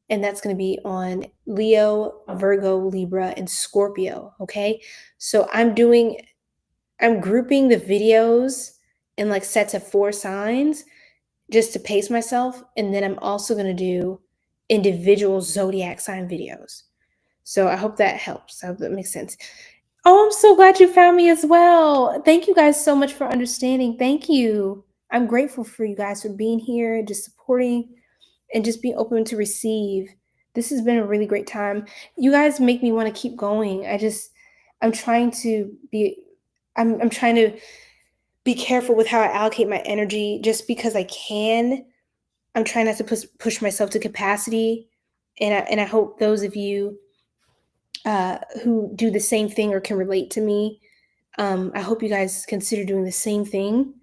And that's going to be on Leo, Virgo, Libra, and Scorpio. Okay, so I'm grouping the videos in like sets of 4 signs just to pace myself. And then I'm also going to do individual zodiac sign videos. So I hope that helps. I hope that makes sense. Oh, I'm so glad you found me as well. Thank you guys so much for understanding. Thank you. I'm grateful for you guys for being here, just supporting, and just being open to receive. This has been a really great time. You guys make me want to keep going. I'm trying to be careful with how I allocate my energy just because I can. I'm trying not to push myself to capacity. And I hope those of you who do the same thing or can relate to me, I hope you guys consider doing the same thing.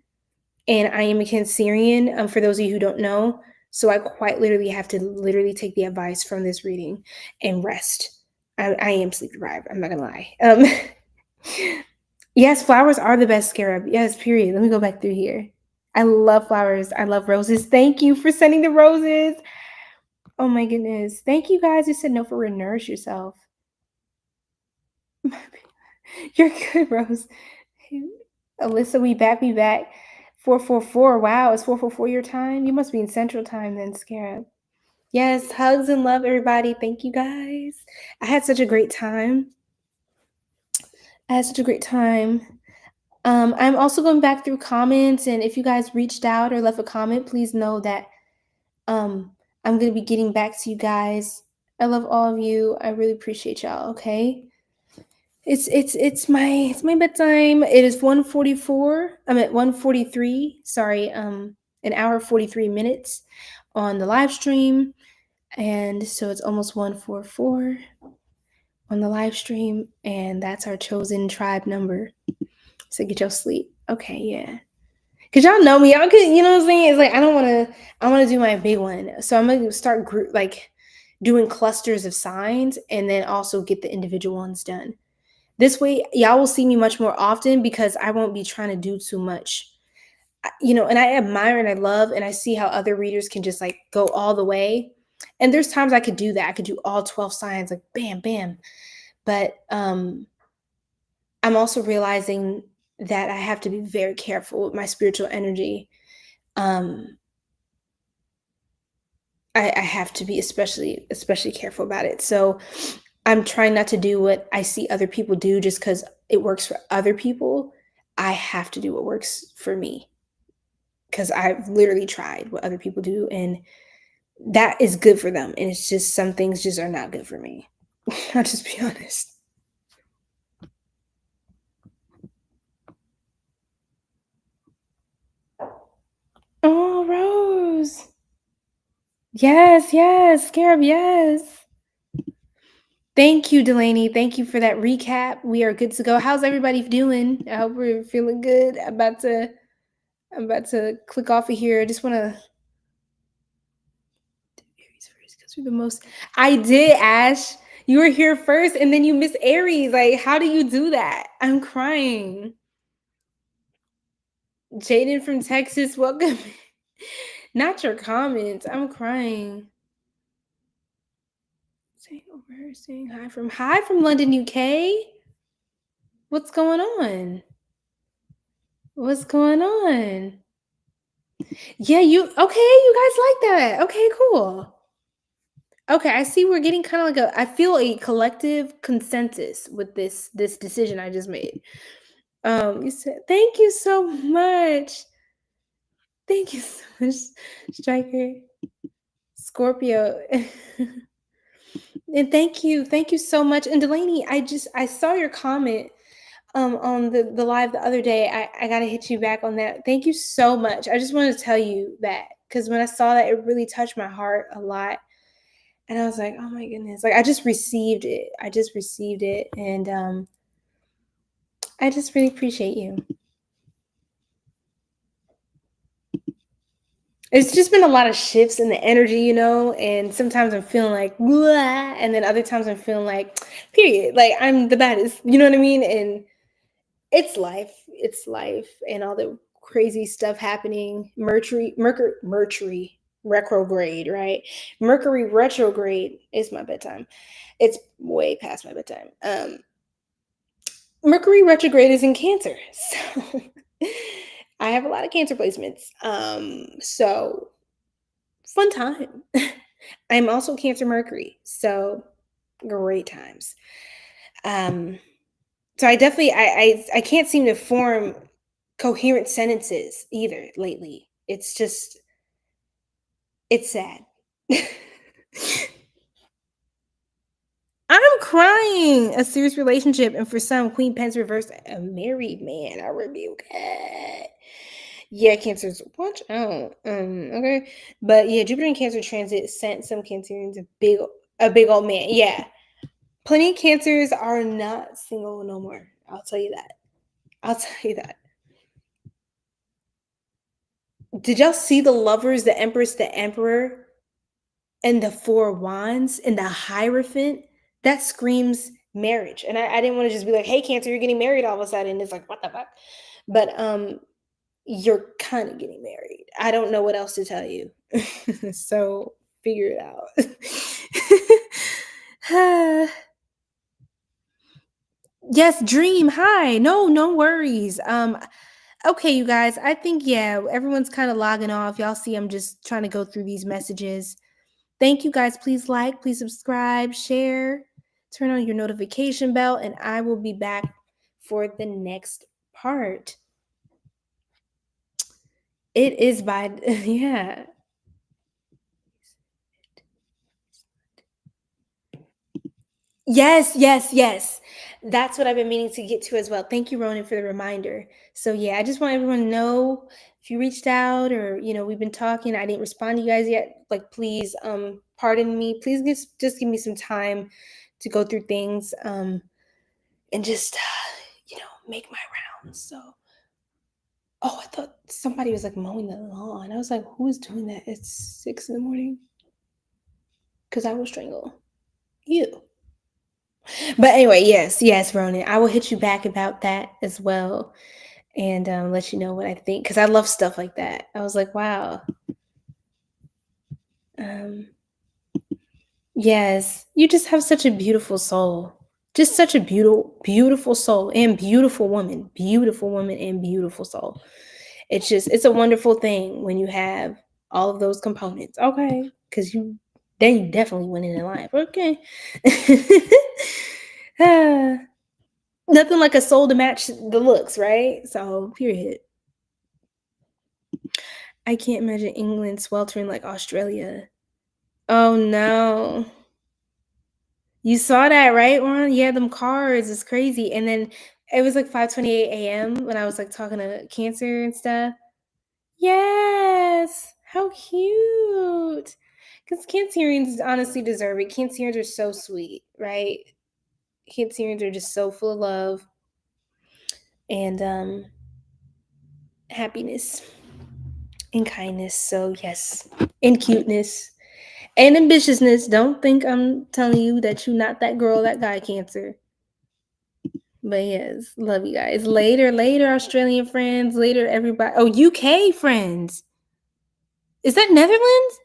And I am a Cancerian, for those of you who don't know. So I quite literally have to take the advice from this reading and rest. I am sleep deprived. I'm not going to lie. Yes, flowers are the best, Scarab. Yes, period. Let me go back through here. I love flowers. I love roses. Thank you for sending the roses. Oh my goodness. Thank you guys who said no for nourish yourself. You're good, Rose. Alyssa, we back. 444. Wow, it's 444 your time? You must be in Central Time then, Scarab. Yes, hugs and love, everybody. Thank you guys. I had such a great time. I'm also going back through comments, and if you guys reached out or left a comment, please know that I'm going to be getting back to you guys. I love all of you. I really appreciate y'all, okay? It's my bedtime. It is 1:44. I'm at 1:43. Sorry, an hour 43 minutes on the live stream, and so it's almost 1:44 on the live stream, and that's our chosen tribe number. So get your sleep. Okay, yeah. Cause y'all know me. Y'all could, you know what I'm saying? It's like I want to do my big one. So I'm gonna start doing clusters of signs, and then also get the individual ones done. This way, y'all will see me much more often because I won't be trying to do too much. And I admire and I love and I see how other readers can just like go all the way. And there's times I could do that. I could do all 12 signs, like bam, bam. But I'm also realizing that I have to be very careful with my spiritual energy. I have to be especially careful about it. So I'm trying not to do what I see other people do just because it works for other people. I have to do what works for me. because I've literally tried what other people do, and that is good for them. And it's just some things just are not good for me. I'll just be honest. Oh, Rose. Yes, yes, Scarab, yes. Thank you, Delaney. Thank you for that recap. We are good to go. How's everybody doing? I hope we're feeling good. I'm about to click off of here. I just want to Aries first because we're the most. I did, Ash. You were here first, and then you missed Aries. Like, how do you do that? I'm crying. Jaden from Texas, welcome. Not your comments. I'm crying. Saying hi from London, UK. What's going on? What's going on? Yeah, you guys like that. Okay, cool. Okay, I see we're getting kind of like I feel a collective consensus with this decision I just made. You said thank you so much. Thank you so much, Striker. Scorpio. And thank you so much. And Delaney, I saw your comment on the live the other day. I gotta hit you back on that. Thank you so much. I just wanted to tell you that because when I saw that, it really touched my heart a lot. And I was like, oh my goodness. Like I just received it. And I just really appreciate you. It's just been a lot of shifts in the energy, and sometimes I'm feeling like, blah, and then other times I'm feeling like, period, like I'm the baddest, you know what I mean? And it's life, and all the crazy stuff happening. Mercury retrograde, right? Mercury retrograde is my bedtime. It's way past my bedtime. Mercury retrograde is in Cancer, so I have a lot of Cancer placements. So fun time. I'm also Cancer Mercury, so great times. So I definitely I can't seem to form coherent sentences either lately. It's sad. I'm crying. A serious relationship, and for some, Queen Pence reversed, a married man. I rebuke it. Yeah, Cancer's watch out. Okay, but yeah, Jupiter and Cancer transit sent some Cancerians a big old man. Yeah, plenty of Cancers are not single no more. I'll tell you that. Did y'all see the Lovers, the Empress, the Emperor, and the Four Wands and the Hierophant? That screams marriage. And I didn't want to just be like, hey, Cancer, you're getting married all of a sudden. It's like, what the fuck? But you're kind of getting married. I don't know what else to tell you. So figure it out. Yes, Dream. Hi. No worries. Okay, you guys. I think everyone's kind of logging off. Y'all see, I'm just trying to go through these messages. Thank you guys. Please like, please subscribe, share, turn on your notification bell, and I will be back for the next part. It is by yeah. Yes. That's what I've been meaning to get to as well. Thank you, Ronan, for the reminder. So I just want everyone to know if you reached out or we've been talking. I didn't respond to you guys yet. Like, please, pardon me. Please just give me some time to go through things, and just make my rounds. So, I thought somebody was like mowing the lawn. I was like, who is doing that at 6 a.m? Because I will strangle you. But anyway, yes, Ronan, I will hit you back about that as well, and let you know what I think, because I love stuff like that. I was like, wow. Yes, you just have such a beautiful soul. Just such a beautiful soul, and beautiful woman and beautiful soul. It's a wonderful thing when you have all of those components. Okay, because you definitely went in life. Okay. Nothing like a soul to match the looks, right? So, period. I can't imagine England sweltering like Australia. Oh no. You saw that, right, Ron? Yeah, them cars is crazy. And then it was like 5:28 a.m. when I was like talking to Cancer and stuff. Yes. How cute. Because Cancerians honestly deserve it. Cancerians are so sweet, right? Cancerians are just so full of love and happiness and kindness. So yes. And cuteness. And ambitiousness. Don't think I'm telling you that you're not that girl, that guy, Cancer. But yes, love you guys. Later, Australian friends. Later, everybody. Oh, UK friends. Is that Netherlands?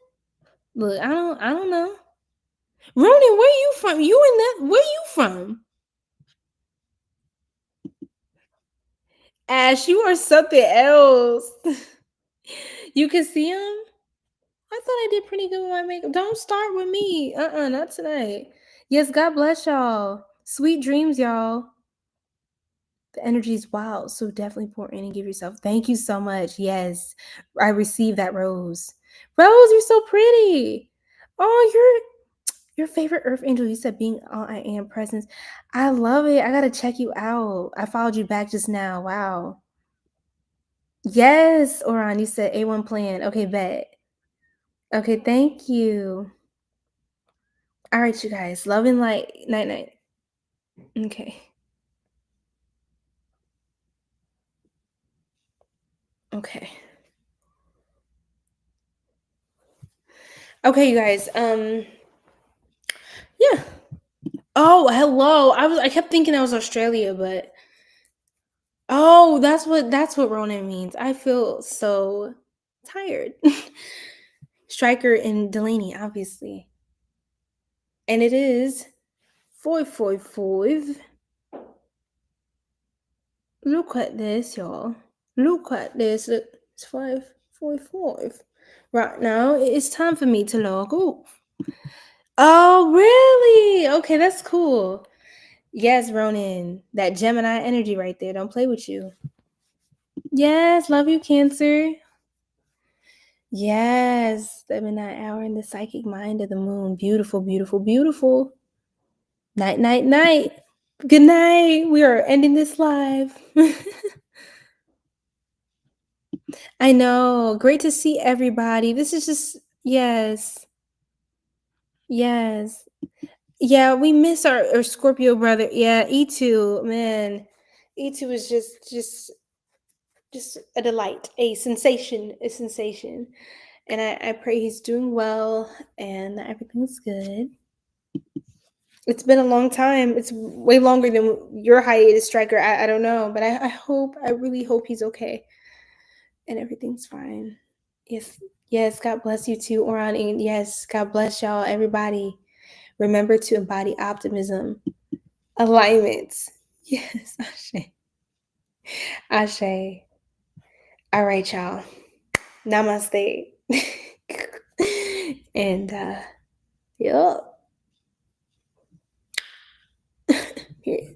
Look, I don't know. Ronan, where you from? You in that? Where you from? Ash, you are something else. You can see him. I thought I did pretty good with my makeup. Don't start with me. Not tonight. Yes, God bless y'all. Sweet dreams, y'all. The energy is wild, so definitely pour in and give yourself. Thank you so much. Yes, I received that rose. Rose, you're so pretty. Oh, your favorite Earth angel. You said being all I am presence. I love it. I gotta check you out. I followed you back just now. Wow. Yes, Oran, you said A1 plan. Okay, bet. Okay, thank you. All right, you guys. Love and light. Night, night. Okay. Okay. Okay, you guys. Yeah. Oh, hello. I kept thinking that was Australia, but oh, that's what Ronan means. I feel so tired. Striker and Delaney, obviously. And it is 4:45. Look at this, y'all. Look at this. It's 5:45. Right now, it's time for me to log off. Oh, really? Okay, that's cool. Yes, Ronan. That Gemini energy right there. Don't play with you. Yes, love you, Cancer. Yes, the midnight hour in the psychic mind of the moon. Beautiful, beautiful, beautiful. Night, night, night. Good night. We are ending this live. I know. Great to see everybody. This is just, yes. Yes. Yeah, we miss our Scorpio brother. Yeah, E2, man. E2 is just a delight, a sensation, And I pray he's doing well and that everything's good. It's been a long time. It's way longer than your hiatus, Striker. I don't know, but I really hope he's okay and everything's fine. Yes, God bless you too, Oran. And yes, God bless y'all, everybody. Remember to embody optimism, alignments. Yes, Ashe. Ashe. All right, y'all. Namaste. And yup. Here.